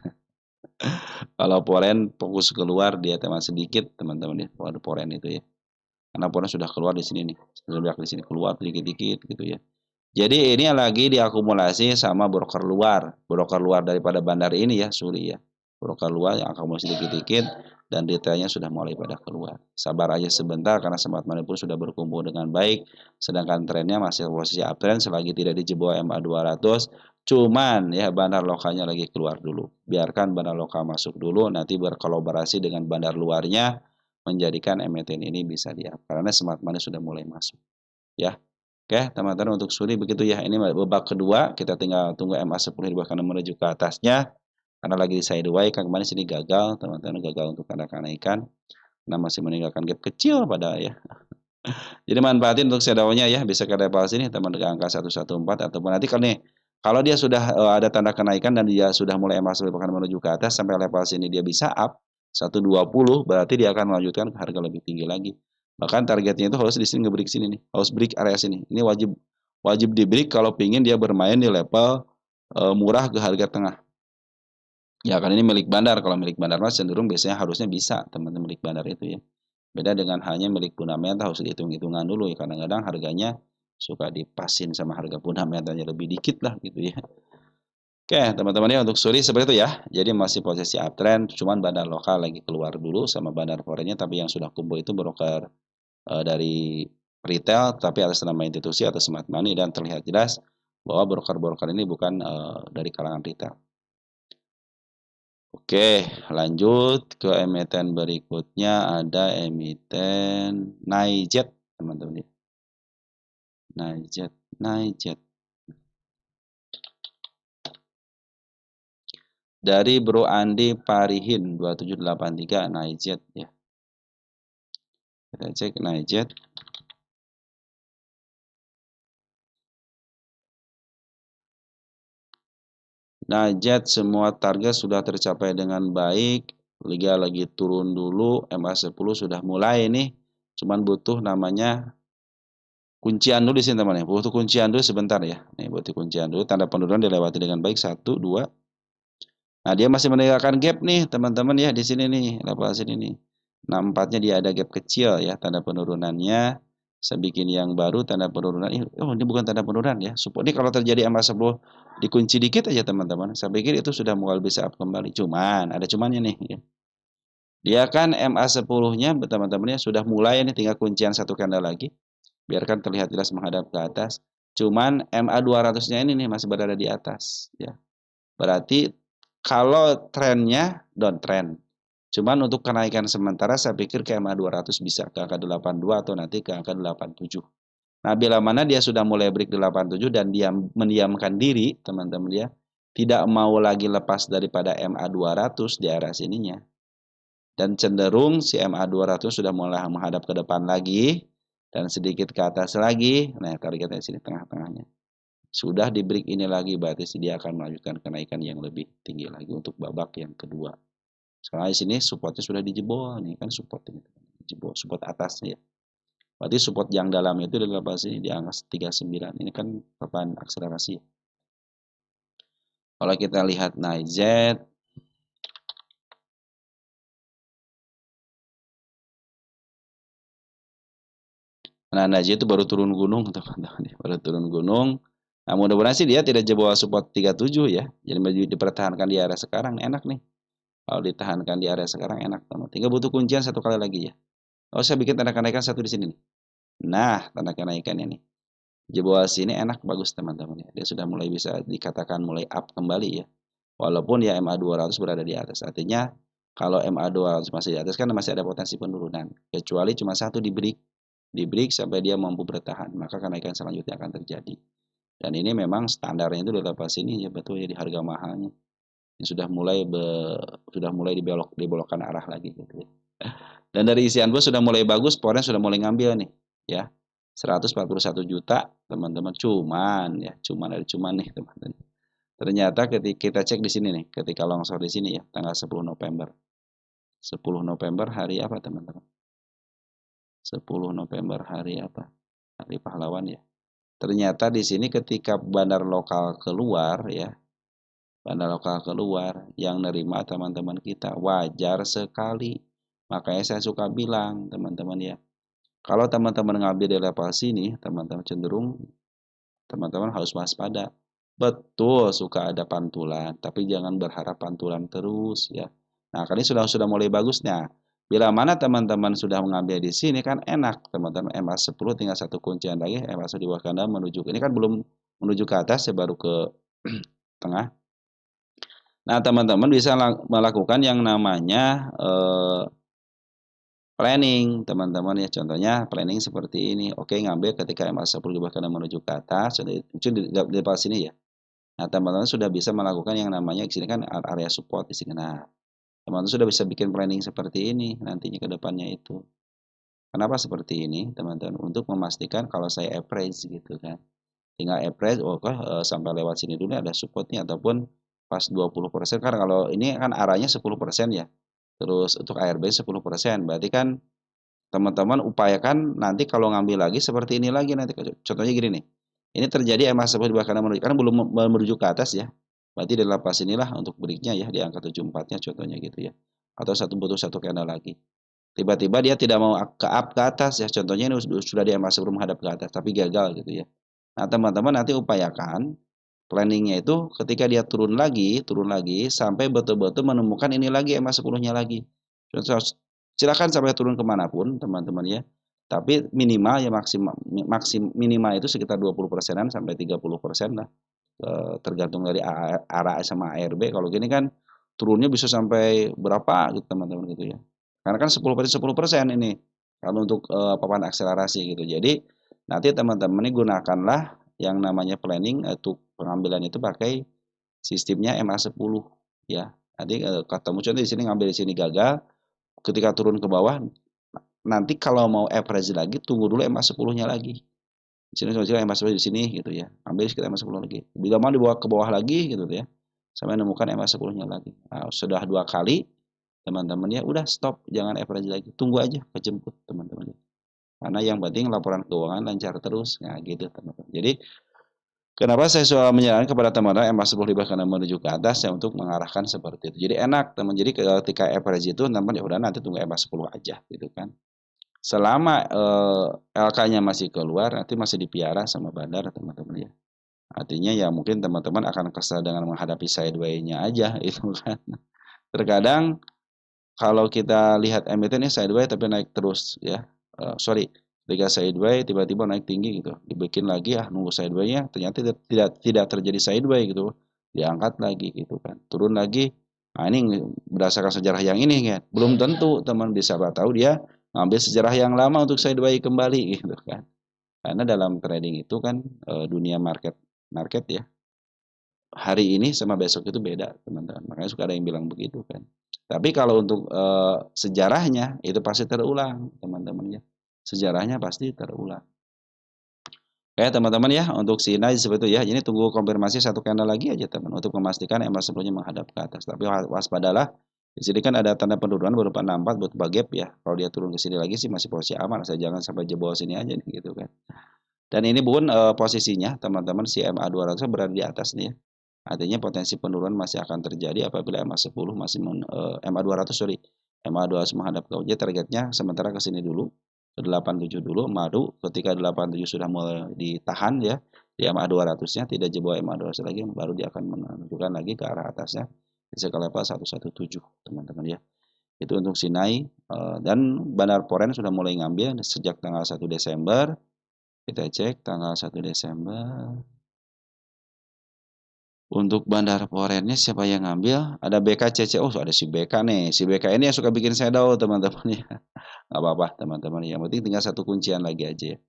Kalau foreign fokus keluar dia teman sedikit teman-teman ya. Kalau foreign itu ya. Karena foreign sudah keluar di sini nih. Sudah di sini keluar dikit-dikit gitu ya. Jadi ini lagi diakumulasi sama broker luar. Broker luar daripada bandar ini ya, Suri ya. Broker luar yang akumulasi dikit-dikit dan detailnya sudah mulai pada keluar. Sabar aja sebentar karena smart money pun sudah berkumpul dengan baik. Sedangkan trennya masih posisi uptrend selagi tidak dijebol MA200. Cuman ya bandar lokalnya lagi keluar dulu. Biarkan bandar lokal masuk dulu, nanti berkolaborasi dengan bandar luarnya menjadikan emiten ini bisa di-up. Karena smart money sudah mulai masuk. Ya. Oke, teman-teman untuk suri begitu ya. Ini babak kedua, kita tinggal tunggu MA10 bahkan menuju ke atasnya. Karena lagi di sideways, kan kemarin sini gagal, teman-teman gagal untuk ada kenaikan. Karena masih meninggalkan gap kecil pada ya. Jadi manfaatin untuk shadownya ya, bisa ke level sini teman ke angka 114 ataupun nanti kalau dia sudah ada tanda kenaikan dan dia sudah mulai MA10 bahkan menuju ke atas sampai level sini dia bisa up 120, berarti dia akan melanjutkan ke harga lebih tinggi lagi. Bahkan targetnya itu harus di sini nge-break sini nih, harus break area sini. Ini wajib di break kalau pingin dia bermain di level murah ke harga tengah. Ya kan ini milik bandar, kalau milik bandar mas cenderung biasanya harusnya bisa teman-teman milik bandar itu ya. Beda dengan hanya milik fundamental harus dihitung-hitungan dulu ya, kadang-kadang harganya suka dipasin sama harga fundamentalnya lebih dikit lah gitu ya. Oke, teman-teman ya untuk suri seperti itu ya. Jadi masih posisi uptrend, cuman bandar lokal lagi keluar dulu sama bandar foreignnya, tapi yang sudah kumpul itu broker dari retail, tapi atas nama institusi atau smart money dan terlihat jelas bahwa broker-broker ini bukan dari kalangan retail. Oke, lanjut ke emiten berikutnya ada emiten Naijat, teman-teman. Naijat. Dari Bro Andi Parihin 2783 Naijat ya. Kita cek Naijat. Naijat semua target sudah tercapai dengan baik. Liga lagi turun dulu, MA10 sudah mulai nih. Cuman butuh namanya kuncian dulu di sini teman-teman. Butuh kuncian dulu sebentar ya. Nih butuh kuncian dulu. Tanda penurunan dilewati dengan baik 1, 2. Nah dia masih meninggalkan gap nih teman-teman ya di sini nih level sini nih. Nah empatnya dia ada gap kecil ya tanda penurunannya. Saya bikin yang baru tanda penurunan. Oh ini bukan tanda penurunan ya. Support ini kalau terjadi MA10 dikunci dikit aja teman-teman. Saya pikir itu sudah mulai bisa up kembali. Cuman ada cumannya nih. Ya. Dia kan MA10-nya teman-temannya sudah mulai ini tinggal kuncian satu candle lagi. Biarkan terlihat jelas menghadap ke atas. Cuman MA200-nya ini nih masih berada di atas ya. Berarti kalau trennya downtrend. Cuman untuk kenaikan sementara saya pikir ke MA 200 bisa ke angka 82 atau nanti ke angka 87. Nah, bila mana dia sudah mulai break 87 dan dia mendiamkan diri, teman-teman dia tidak mau lagi lepas daripada MA 200 di area sininya. Dan cenderung si MA 200 sudah mulai menghadap ke depan lagi dan sedikit ke atas lagi. Nah, targetnya sini tengah-tengahnya. Sudah di break ini lagi berarti dia akan melanjutkan kenaikan yang lebih tinggi lagi untuk babak yang kedua. Sekarang di sini supportnya sudah dijebol nih kan support ini jebol support atasnya ya. Berarti support yang dalam itu di level sini di angka 39. Ini kan papan akselerasi. Kalau kita lihat Naijat nah Naijat itu baru turun gunung teman-teman baru turun gunung. Nah mudah-mudahan sih dia tidak jebol support 37 ya. Jadi dipertahankan di area sekarang enak nih. Kalau ditahankan di area sekarang enak teman. Tinggal butuh kuncian satu kali lagi ya. Oh saya bikin tanda kenaikan satu di sini nih. Nah tanda kenaikannya nih. Jebol sini enak bagus teman-teman ya. Dia sudah mulai bisa dikatakan mulai up kembali ya. Walaupun ya MA 200 berada di atas. Artinya kalau MA 200 masih di atas kan masih ada potensi penurunan. Kecuali cuma satu di break. Di break sampai dia mampu bertahan. Maka kenaikan selanjutnya akan terjadi. Dan ini memang standarnya itu di level sini ya betul ya di harga mahalnya. Ini sudah mulai dibelokkan arah lagi gitu ya. Dan dari isian bos sudah mulai bagus, Forex sudah mulai ngambil nih ya. 141 juta teman-teman cuman nih teman-teman. Ternyata ketika kita cek di sini nih, ketika longsor di sini ya, tanggal 10 November. 10 November hari apa teman-teman? 10 November hari apa? Hari pahlawan ya. Ternyata di sini ketika bandar lokal keluar ya, bandar lokal keluar yang nerima teman-teman kita wajar sekali. Makanya saya suka bilang teman-teman ya, kalau teman-teman ngambil di level sini, teman-teman cenderung teman-teman harus waspada. Betul suka ada pantulan, tapi jangan berharap pantulan terus ya. Nah, kali sudah mulai bagusnya. Bila mana teman-teman sudah mengambil di sini kan enak, teman-teman MA10 tinggal satu kuncian lagi, MA10 di bawah kanan menuju ini kan belum menuju ke atas ya baru ke tengah. Nah, teman-teman bisa melakukan yang namanya planning, teman-teman ya. Contohnya planning seperti ini. Oke, ngambil ketika MA10 di bawah kanan menuju ke atas, mungkin di depan sini ya. Nah, teman-teman sudah bisa melakukan yang namanya di sini kan area support di sini. Nah, teman-teman sudah bisa bikin planning seperti ini nantinya ke depannya itu. Kenapa seperti ini, teman-teman? Untuk memastikan kalau saya average gitu kan. Tinggal average, sampai lewat sini dulu ada supportnya ataupun pas 20%. Kan kalau ini kan arahnya 10% ya. Terus untuk ARB 10%. Berarti kan teman-teman upayakan nanti kalau ngambil lagi seperti ini lagi nanti. Contohnya gini nih. Ini terjadi MA 10 di bawah kanan menuju, karena belum menuju ke atas ya. Berarti di lepas inilah untuk breaknya ya di angka 74-nya contohnya gitu ya. Atau butuh satu candle lagi. Tiba-tiba dia tidak mau ke atas ya, contohnya ini sudah di MA10 menghadap ke atas, tapi gagal gitu ya. Nah, teman-teman nanti upayakan planningnya itu ketika dia turun lagi sampai betul-betul menemukan ini lagi MA10-nya lagi. Silakan sampai turun kemanapun teman-teman ya. Tapi minimal ya minimal itu sekitar 20%-an sampai 30% lah. Tergantung dari arah sama ARB. Kalau gini kan turunnya bisa sampai berapa gitu teman-teman gitu ya. Karena kan 10% ini kalau untuk papan akselerasi gitu. Jadi nanti teman-teman ini gunakanlah yang namanya planning untuk pengambilan itu pakai sistemnya MA10 ya. Nanti ketemu contoh di sini ngambil di sini gagal, ketika turun ke bawah nanti kalau mau average lagi tunggu dulu MA10-nya lagi. Di sini coba MA10 di sini gitu ya. Ambil sekitar MA10 lagi. Bila mau dibawa ke bawah lagi gitu ya. Sampai menemukan MA10-nya lagi. Nah, sudah 2 kali teman-teman ya udah stop, jangan average lagi. Tunggu aja kejemput teman-teman. Karena yang penting laporan keuangan lancar terus. Nah, gitu teman-teman. Jadi kenapa saya selalu menyarankan kepada teman-teman MA10 karena menuju ke atas ya untuk mengarahkan seperti itu. Jadi enak teman. Jadi ketika average itu teman ya udah nanti tunggu MA10 aja gitu kan. Selama LK-nya masih keluar nanti masih dipiara sama bandar teman-teman ya. Artinya ya mungkin teman-teman akan kesal dengan menghadapi sideway-nya aja itu kan. Terkadang kalau kita lihat emiten ini sideway tapi naik terus ya. Sorry, ketika sideway tiba-tiba naik tinggi gitu. Dibikin lagi nunggu sideway-nya ternyata tidak terjadi sideway gitu. Diangkat lagi gitu kan. Turun lagi. Nah, ini berdasarkan sejarah yang ini kan. Belum tentu teman bisa tahu dia ngambil sejarah yang lama untuk sideway kembali gitu kan. Karena dalam trading itu kan dunia market ya. Hari ini sama besok itu beda, teman-teman. Makanya suka ada yang bilang begitu kan. Tapi kalau untuk sejarahnya itu pasti terulang, teman-teman ya. Sejarahnya pasti terulang. Oke, teman-teman ya, untuk si Nice seperti itu ya. Ini tunggu konfirmasi satu candle lagi aja, teman, untuk memastikan MA sebelumnya menghadap ke atas. Tapi waspadalah. Di sini kan ada tanda penurunan berupa 64 buat gap ya. Kalau dia turun ke sini lagi sih masih posisi aman. Saya jangan sampai jebol sini aja nih gitu kan. Dan ini pun posisinya teman-teman si MA 200 berada di atas nih ya. Artinya potensi penurunan masih akan terjadi apabila MA10 masih MA 200 sorry, MA 200 menghadap ke UJ. Targetnya sementara ke sini dulu ke 87 dulu, madu ketika 87 sudah mulai ditahan ya di MA 200-nya tidak jebol MA 200 lagi, baru dia akan menunjukkan lagi ke arah atasnya bisa ke level 117 teman-teman ya. Itu untuk Sinai dan Bandar Poren sudah mulai ngambil sejak tanggal 1 Desember. Kita cek tanggal 1 Desember. Untuk Bandar Porennya siapa yang ngambil? Ada BKCC. Oh, ada si BK nih. Si BK ini yang suka bikin shadow, teman-teman ya. Nggak apa-apa, teman-teman. Yang penting tinggal satu kuncian lagi aja ya.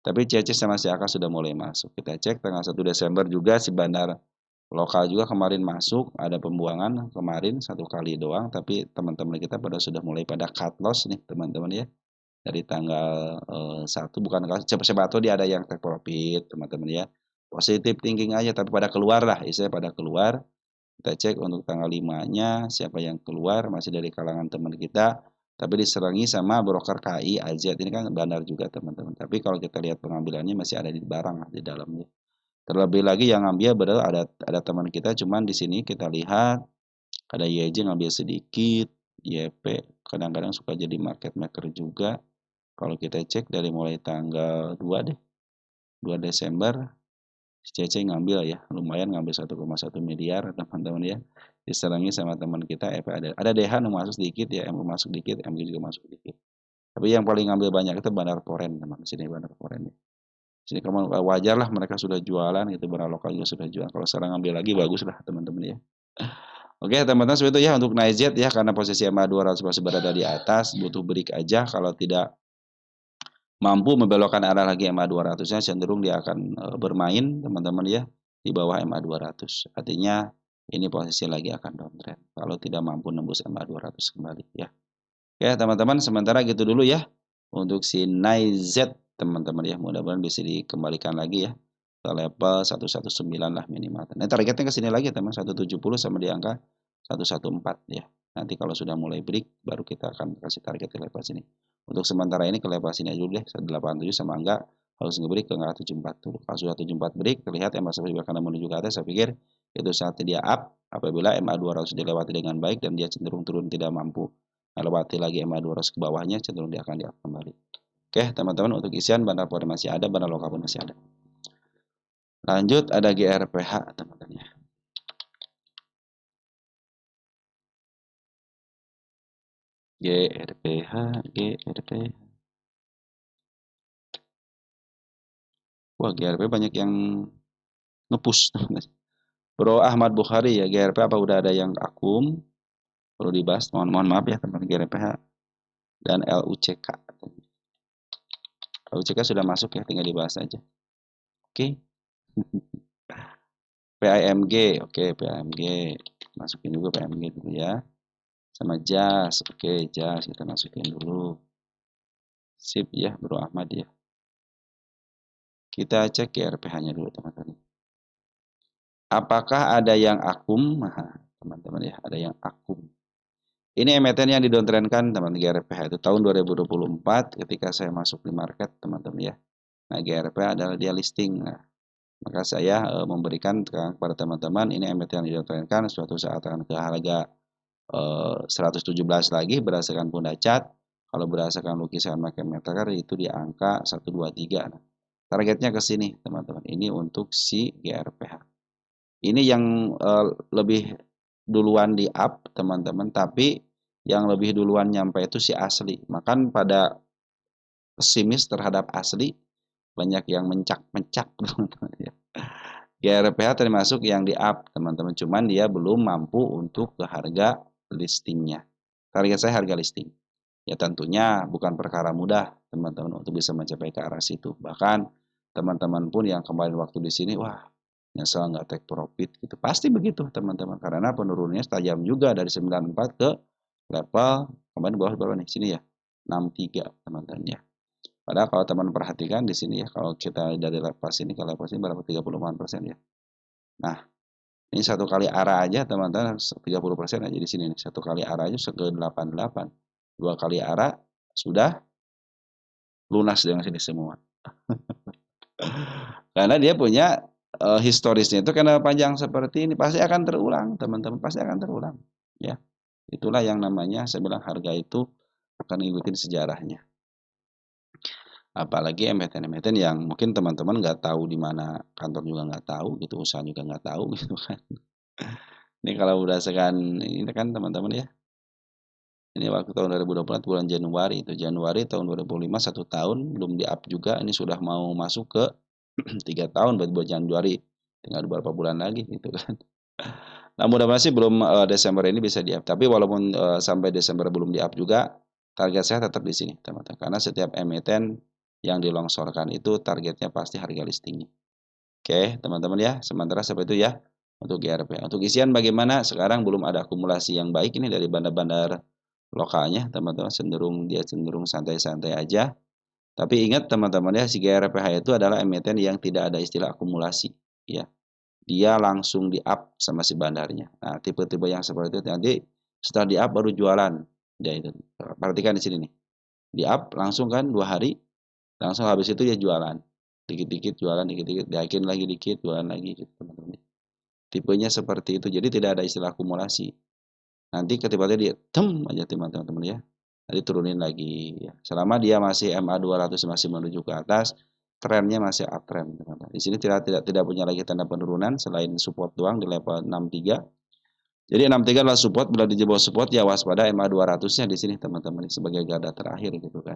Tapi CC sama si AK sudah mulai masuk. Kita cek tanggal 1 Desember juga si bandar lokal juga kemarin masuk. Ada pembuangan kemarin 1 kali doang. Tapi teman-teman kita pada sudah mulai pada cut loss nih, teman-teman ya. Dari tanggal 1 bukan siapa tahu dia ada yang take profit, teman-teman ya. Positif thinking aja tapi pada keluar lah, istilahnya pada keluar. Kita cek untuk tanggal 5-nya siapa yang keluar masih dari kalangan teman kita tapi diserangi sama broker KI AZ ini kan bandar juga teman-teman. Tapi kalau kita lihat pengambilannya masih ada di barang di dalamnya. Terlebih lagi yang ngambil benar ada teman kita cuman di sini kita lihat ada YJ ngambil sedikit, YP kadang-kadang suka jadi market maker juga. Kalau kita cek dari mulai tanggal 2 deh, 2 Desember, CC ngambil ya, lumayan ngambil 1,1 miliar teman-teman ya. Diserangi sama teman kita, ada DH yang masuk sedikit ya, MU masuk dikit, MG juga masuk dikit. Tapi yang paling ngambil banyak itu Bandar Poren teman, sini Bandar Poren ya. Sini kamu wajar lah mereka sudah jualan gitu, bandar lokal juga sudah jualan. Kalau sekarang ngambil lagi bagus lah teman-teman ya. Oke teman-teman seperti itu ya untuk Naizet ya, karena posisi MA 200 masih berada di atas, butuh break aja. Kalau tidak mampu membelokkan arah lagi MA 200-nya cenderung dia akan bermain teman-teman ya di bawah MA 200. Artinya ini posisi lagi akan downtrend kalau tidak mampu nembus MA 200 kembali ya. Oke teman-teman sementara gitu dulu ya untuk si NIZ teman-teman ya, mudah-mudahan bisa dikembalikan lagi ya ke level 119 lah minimal. Nah targetnya ke sini lagi teman 170 sama di angka 114 ya. Nanti kalau sudah mulai break baru kita akan kasih target ke level sini. Untuk sementara ini ke level sini aja dulu deh 187 sama enggak harus nge-break ke angka 74 dulu. Kalau sudah 74 break terlihat MA akan menuju ke atas, saya pikir itu saatnya dia up apabila MA 200 dilewati dengan baik dan dia cenderung turun tidak mampu melewati lagi MA 200 ke bawahnya, cenderung dia akan di up kembali. Oke, teman-teman, untuk isian bandar pori masih ada, bandar lokal pun masih ada. Lanjut, ada GRPH, teman-teman ya. GRPH. Wah, GRPH banyak yang ngepush. Bro Ahmad Bukhari ya, GRPH apa udah ada yang akum? Perlu dibahas, mohon maaf ya teman GRPH. Dan LUCK. LUCK sudah masuk ya, tinggal dibahas aja. Oke. PIMG, oke PIMG. Masukin juga PIMG dulu ya. Sama JAS, oke JAS kita masukin dulu. Sip ya Bro Ahmad ya. Kita cek GRPH-nya dulu teman-teman. Apakah ada yang akum? Nah, teman-teman ya, ada yang akum. Ini emiten yang didowntrendkan teman GRPH itu tahun 2024 ketika saya masuk di market teman-teman ya. Nah GRPH adalah dia listing. Nah, maka saya memberikan kepada teman-teman ini emiten yang didowntrendkan suatu saat akan ke harga 117 lagi berdasarkan Bunda Cat. Kalau berdasarkan lukisan market meter itu di angka 123. Nah, targetnya ke sini teman-teman. Ini untuk si GRPH. Ini yang lebih duluan di up teman-teman, tapi yang lebih duluan nyampe itu si asli. Makan pada pesimis terhadap asli, banyak yang mencak-mencak teman-teman ya. GRPH termasuk yang di up teman-teman, cuman dia belum mampu untuk ke harga listingnya. Target saya harga listing. Ya tentunya bukan perkara mudah teman-teman untuk bisa mencapai ke arah situ. Bahkan teman-teman pun yang kemarin waktu di sini, wah nyesel nggak take profit gitu. Pasti begitu teman-teman karena penurunannya tajam juga dari 94 ke level kemarin bawah berapa nih sini ya 63 teman-teman ya. Padahal kalau teman perhatikan di sini ya kalau kita dari level sini ke level sini berapa 30% ya. Nah ini satu kali arah aja teman-teman 30% aja di sini nih satu kali arah aja ke 88 dua kali arah sudah lunas dengan sini semua. Karena dia punya historisnya itu karena panjang seperti ini pasti akan terulang teman-teman pasti akan terulang ya itulah yang namanya saya bilang harga itu akan ngikutin sejarahnya apalagi emiten-emiten yang mungkin teman-teman nggak tahu di mana kantor juga nggak tahu gitu usaha juga nggak tahu gitu kan ini kalau berdasarkan ini kan teman-teman ya ini waktu tahun 2024 bulan Januari itu Januari tahun 2005 satu tahun belum di up juga ini sudah mau masuk ke 3 tahun buat Januari tinggal beberapa bulan lagi gitu kan. Nah mudah-mudahan sih belum Desember ini bisa di up. Tapi walaupun sampai Desember belum di up juga, target saya tetap di sini teman-teman. Karena setiap emiten yang dilongsorkan itu targetnya pasti harga listingnya. Oke teman-teman ya, sementara seperti itu ya untuk GRP. Untuk isian bagaimana? Sekarang belum ada akumulasi yang baik ini dari bandar-bandar lokalnya teman-teman. Dia cenderung santai-santai aja. Tapi ingat teman-teman ya, si GRPH itu adalah emiten yang tidak ada istilah akumulasi. Ya, dia langsung di up sama si bandarnya. Nah, tipe-tipe yang seperti itu nanti setelah di up baru jualan. Ya itu. Perhatikan di sini nih. Di up langsung kan 2 hari, langsung habis itu dia jualan. Dikit-dikit jualan, dikit-dikit, yakin lagi dikit, jualan lagi gitu teman-teman. Tipenya seperti itu. Jadi tidak ada istilah akumulasi. Nanti ketika dia tem aja teman-teman ya. Nanti turunin lagi ya. Selama dia masih MA 200 masih menuju ke atas, trennya masih uptrend teman-teman. Di sini tidak punya lagi tanda penurunan selain support doang di level 63. Jadi 63 adalah support, bila dijebol support ya waspada MA 200-nya di sini teman-teman sebagai garda terakhir gitu kan.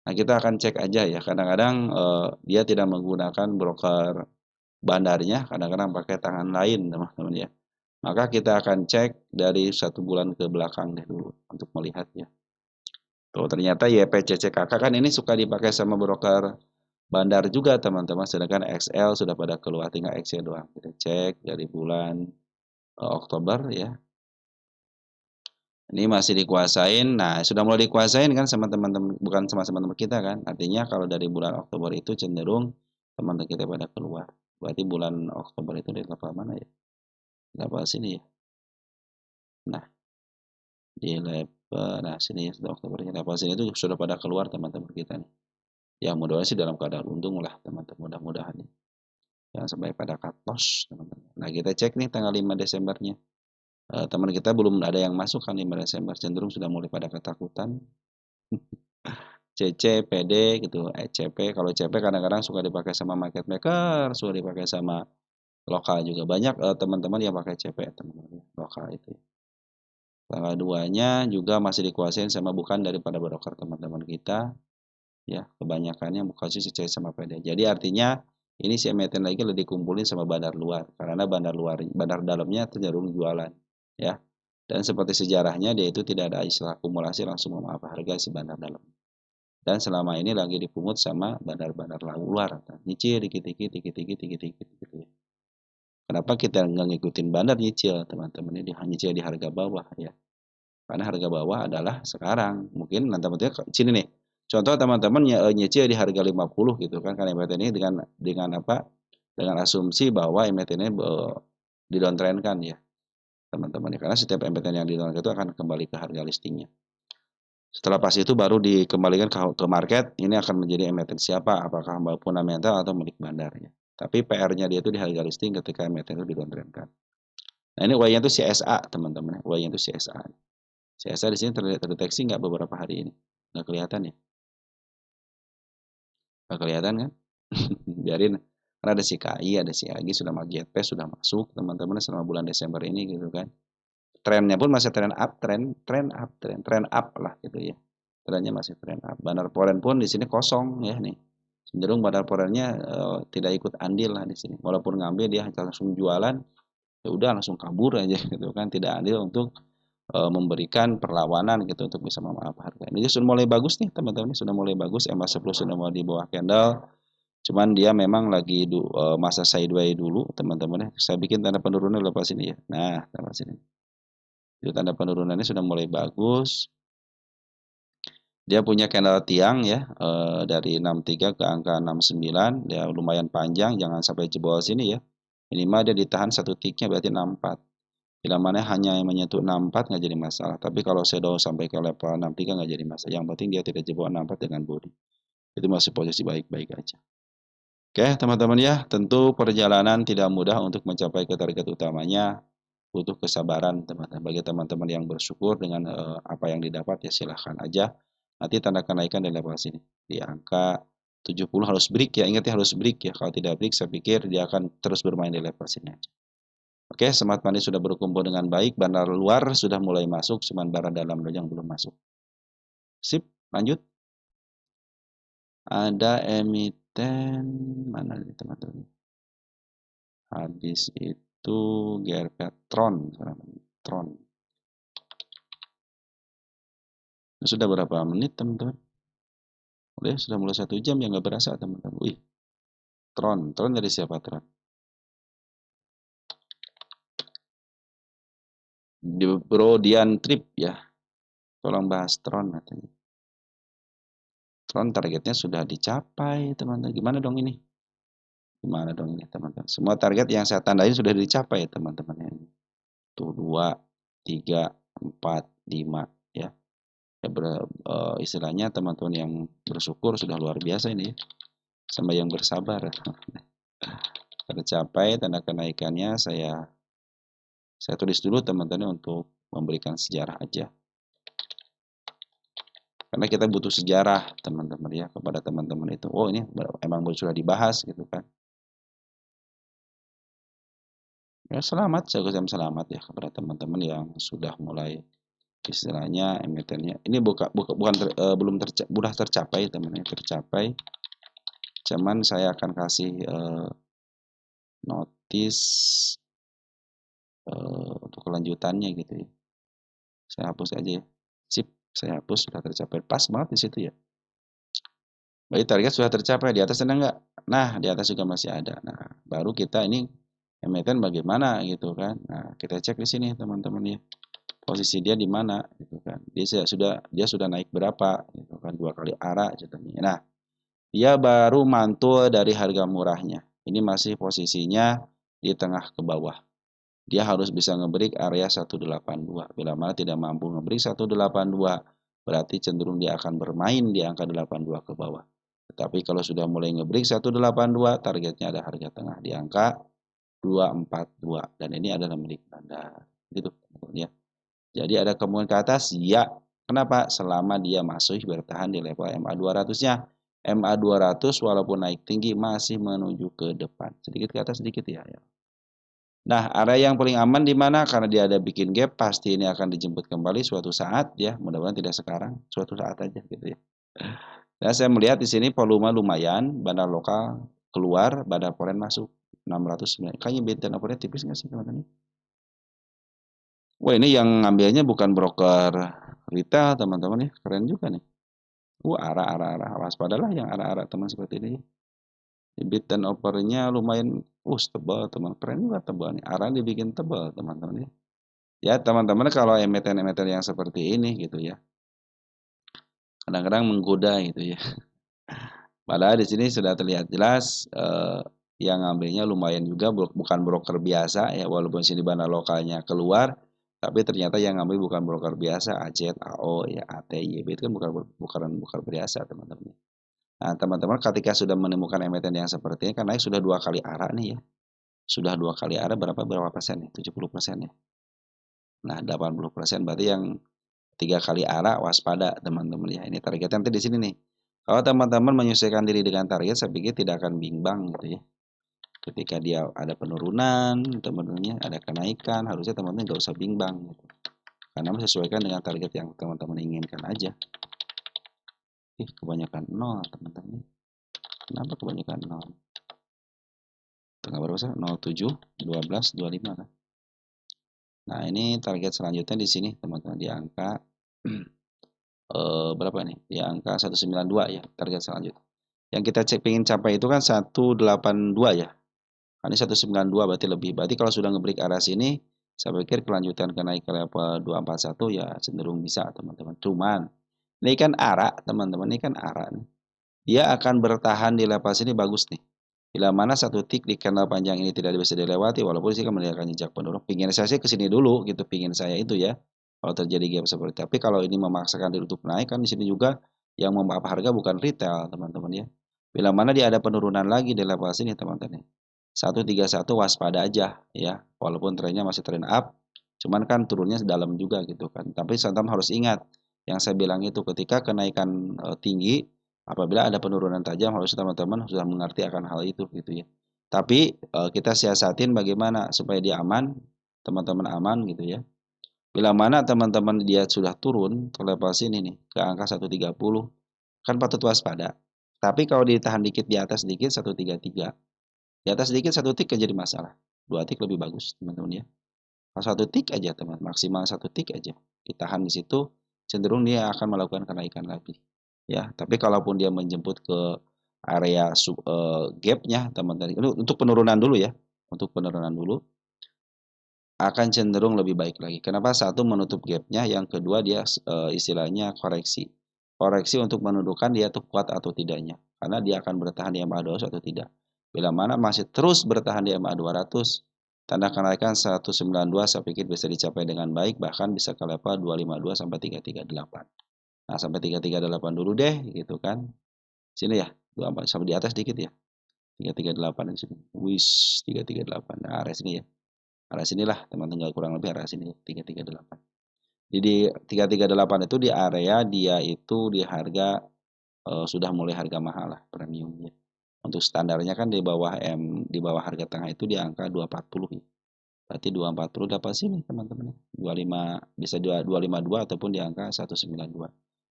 Nah, kita akan cek aja ya. Kadang-kadang dia tidak menggunakan broker bandarnya, kadang-kadang pakai tangan lain teman-teman ya. Maka kita akan cek dari 1 bulan ke belakang deh dulu untuk melihat ya. Tuh ternyata YPCCKK kan ini suka dipakai sama broker bandar juga teman-teman. Sedangkan XL sudah pada keluar tinggal XL doang. Kita cek dari bulan Oktober ya. Ini masih dikuasain. Nah, sudah mulai dikuasain kan sama teman-teman bukan sama teman-teman kita kan. Artinya kalau dari bulan Oktober itu cenderung teman-teman kita pada keluar. Berarti bulan Oktober itu di level mana ya? Level sini ya. Nah, di level nah sini ya sudah Oktobernya level sini itu sudah pada keluar teman-teman kita nih. Ya mudah-mudahan sih dalam keadaan untung lah teman-teman mudah-mudahan nih. Jangan sampai pada cut loss teman-teman. Nah kita cek nih tanggal 5 Desembernya. teman kita belum ada yang masuk kan 5 Desember, cenderung sudah mulai pada ketakutan. CC, PD gitu, CP. Kalau CP kadang-kadang suka dipakai sama market maker, suka dipakai sama lokal juga. Banyak teman-teman yang pakai CP, teman-teman lokal itu. Tanggal 2-nya juga masih dikuasain sama bukan daripada broker teman-teman kita. Ya, kebanyakannya bukan sih CC sama PD. Jadi artinya ini si emiten lagi lebih dikumpulin sama bandar luar karena bandar dalamnya cenderung jualan, ya. Dan seperti sejarahnya dia itu tidak ada istilah akumulasi langsung memaaf harga si bandar dalam. Dan selama ini lagi dipungut sama bandar-bandar luar, nyicil dikit-dikit, dikit-dikit, dikit-dikit gitu ya. Kenapa kita nggak ngikutin bandar nyicil, teman-teman? Ini nyicil di harga bawah ya. Karena harga bawah adalah sekarang. Mungkin nanti sini nih. Contoh teman-teman nyicil di harga 50 gitu kan, karena emiten ini dengan apa? Dengan asumsi bahwa emiten ini di downtrend kan ya, teman-teman ya. Karena setiap emiten yang di downtrend itu akan kembali ke harga listingnya. Setelah pas itu baru dikembalikan ke market, ini akan menjadi emiten siapa, apakah fundamental atau milik bandar ya. Tapi PR-nya dia itu di harga listing ketika emiten itu didowntrendkan. Nah ini Y-nya itu CSA teman-teman, Y-nya itu CSA. CSA di sini terdeteksi nggak beberapa hari ini? Nggak kelihatan ya? Nggak kelihatan kan? Biarin. Karena ada si KI, ada si AGI, sudah GTP, sudah masuk teman-teman selama bulan Desember ini gitu kan. Trennya pun masih trend up, trend up lah gitu ya. Trennya masih trend up. Bandar Poren pun di sini kosong ya nih. Cenderung bandar Porennya tidak ikut andil lah di sini. Walaupun ngambil dia langsung jualan, ya udah langsung kabur aja gitu kan. Tidak andil untuk memberikan perlawanan gitu untuk bisa memaaf harga. Ini sudah mulai bagus nih teman-teman, sudah mulai bagus. MA10 sudah mulai di bawah candle. Cuman dia memang lagi masa sideways dulu teman-teman ya. Saya bikin tanda penurunan lepas ini ya. Nah, lepas ini. Itu tanda penurunannya sudah mulai bagus. Dia punya candle tiang ya, dari 63 ke angka 69, dia lumayan panjang, jangan sampai jebol sini ya. Minimal dia ditahan satu ticknya berarti 64. Bila mana hanya menyentuh 64 nggak jadi masalah. Tapi kalau shadow sampai ke level 63 nggak jadi masalah. Yang penting dia tidak jebol 64 dengan body. Itu masih posisi baik-baik aja. Oke teman-teman ya, tentu perjalanan tidak mudah untuk mencapai ke target utamanya. Butuh kesabaran teman-teman. Bagi teman-teman yang bersyukur dengan apa yang didapat ya silahkan aja. Nanti tanda kenaikan di level sini. Di angka 70 harus break ya. Ingat ya harus break ya. Kalau tidak break saya pikir dia akan terus bermain di level sini aja. Oke, Smart Money sudah berkumpul dengan baik. Bandar luar sudah mulai masuk. Cuman bandar dalam yang belum masuk. Sip, lanjut. Ada emiten. Mana nih teman-teman? Habis itu GRP Tron. Tron. Sudah berapa menit teman-teman? Udah sudah mulai 1 jam ya nggak berasa teman-teman. Wih, Tron dari siapa Tron? Di Bro Dian Trip ya. Tolong bahas Tron katanya. Tron targetnya sudah dicapai teman-teman. Gimana dong ini? Gimana dong ini teman-teman? Semua target yang saya tandain sudah dicapai teman-teman ya. Tuh 2, 3, 4, 5 ya. Ya istilahnya teman-teman yang bersyukur sudah luar biasa ini ya. Sama yang bersabar. Tercapai tanda kenaikannya saya tulis dulu teman-teman untuk memberikan sejarah aja. Karena kita butuh sejarah teman-teman ya kepada teman-teman itu. Oh ini emang sudah dibahas gitu kan. Ya selamat, saya ucapkan selamat ya kepada teman-teman yang sudah mulai istilahnya emitennya. Ini belum tercapai teman-teman, tercapai. Cuman saya akan kasih notis untuk kelanjutannya gitu ya. Saya hapus aja ya. Sip, saya hapus sudah tercapai. Pas banget di situ ya. Baik, target sudah tercapai. Di atas ada nggak? Nah, di atas juga masih ada. Nah, baru kita ini emiten bagaimana gitu kan. Nah, kita cek di sini teman-teman ya. Posisi dia di mana gitu kan. Dia sudah naik berapa gitu kan. 2 kali arah ceritanya. Nah, dia baru mantul dari harga murahnya. Ini masih posisinya di tengah ke bawah. Dia harus bisa ngebreak area 182. Bila mana tidak mampu ngebreak 182, berarti cenderung dia akan bermain di angka 82 ke bawah. Tetapi kalau sudah mulai ngebreak 182, targetnya ada harga tengah di angka 242 dan ini adalah milik Anda. Gitu. ya. Jadi ada kemungkinan ke atas, ya. Kenapa? Selama dia masih bertahan di level MA200-nya. MA200 walaupun naik tinggi masih menuju ke depan. Sedikit ke atas sedikit ya. Nah, area yang paling aman di mana? Karena dia ada bikin gap, pasti ini akan dijemput kembali suatu saat ya. Mudah-mudahan tidak sekarang, suatu saat aja gitu ya. Dan saya melihat di sini volume lumayan, bandar lokal keluar, bandar foreign masuk 609. Kayaknya beta foreign tipis nggak sih teman-teman? Wah, ini yang ngambilnya bukan broker retail teman-teman ya, keren juga nih. Arah-arah, waspadalah yang arah-arah teman seperti ini. Bid dan opernya lumayan, tebal teman, keren juga tebal nih. Arah dibikin tebal teman-teman ya. Ya teman-teman kalau emiten-emiten yang seperti ini gitu ya, kadang-kadang menggoda gitu ya. Padahal di sini sudah terlihat jelas yang ngambilnya lumayan juga, bukan broker biasa ya, walaupun sini bandar lokalnya keluar, tapi ternyata yang ngambil bukan broker biasa, AZ, AO, ya, AT, YB itu kan bukan broker biasa teman-teman. Nah teman-teman ketika sudah menemukan emiten yang seperti ini, kan naik sudah 2 kali arah nih ya, sudah 2 kali arah berapa persen nih? 70% ya. Nah 80% berarti yang 3 kali arah waspada teman-teman ya. Ini targetnya nanti di sini nih. Kalau teman-teman menyesuaikan diri dengan target, saya pikir tidak akan bimbang gitu ya. Ketika dia ada penurunan, teman-temannya ada kenaikan, harusnya teman-teman nggak usah bimbang gitu. Karena menyesuaikan dengan target yang teman-teman inginkan aja. Kebanyakan nol teman-teman. Kenapa kebanyakan nol? Tengah berapa sih? 07, 12, 25 kan. Nah, ini target selanjutnya di sini teman-teman di angka berapa nih? Di angka 192 ya, target selanjutnya. Yang kita ingin capai itu kan 182 ya. Ini 192 berarti lebih. Berarti kalau sudah ngebreak arah sini, saya pikir kelanjutan ke naik ke level 241 ya cenderung bisa teman-teman. Cuman ini kan arah teman-teman, ini kan arah nih. Dia akan bertahan di level sini bagus nih. Bila mana satu tick di candle panjang ini tidak bisa dilewati, walaupun sih kan meninggalkan jejak penurun. Pingin saya sih ke sini dulu gitu, pingin saya itu ya. Kalau terjadi gap seperti itu. Tapi kalau ini memaksakan diri untuk naik kan di sini juga yang membawa harga bukan retail teman-teman ya. Bila mana dia ada penurunan lagi di level sini teman-teman. 131 waspada aja ya, walaupun trennya masih tren up, cuman kan turunnya dalam juga gitu kan. Tapi teman-teman harus ingat yang saya bilang itu, ketika kenaikan tinggi, apabila ada penurunan tajam, harus teman-teman sudah mengerti akan hal itu gitu ya. Tapi kita siasatin bagaimana supaya dia aman, teman-teman aman gitu ya. Bila mana teman-teman dia sudah turun ke level sini nih, ke angka 130, kan patut waspada. Tapi kalau ditahan dikit di atas dikit 133, di atas sedikit 1 tick aja jadi masalah. 2 tick lebih bagus teman-teman ya. Kalau 1 tick aja teman, maksimal 1 tick aja. Ditahan di situ, cenderung dia akan melakukan kenaikan lagi. Ya, tapi kalaupun dia menjemput ke area gapnya teman-teman, untuk penurunan dulu ya, untuk penurunan dulu akan cenderung lebih baik lagi. Kenapa? Satu, menutup gapnya, yang kedua dia istilahnya koreksi. Koreksi untuk menentukan dia tuh kuat atau tidaknya. Karena dia akan bertahan di MA200 atau tidak. Bila mana masih terus bertahan di MA200, tanda kenaikan 192 saya pikir bisa dicapai dengan baik, bahkan bisa ke level 252 sampai 338. Nah, sampai 338 dulu deh gitu kan. Sini ya, 24 sampai di atas dikit ya. 338 di sini. Wis, 338. Nah, area sini ya. Area sinilah teman-teman, kurang lebih area sini 338. Jadi 338 itu di area dia itu di harga sudah mulai harga mahal lah premiumnya. Untuk standarnya kan di bawah harga tengah itu di angka 240 ya. Berarti 240 dapat sini teman-teman. 25 bisa 252 ataupun di angka 192.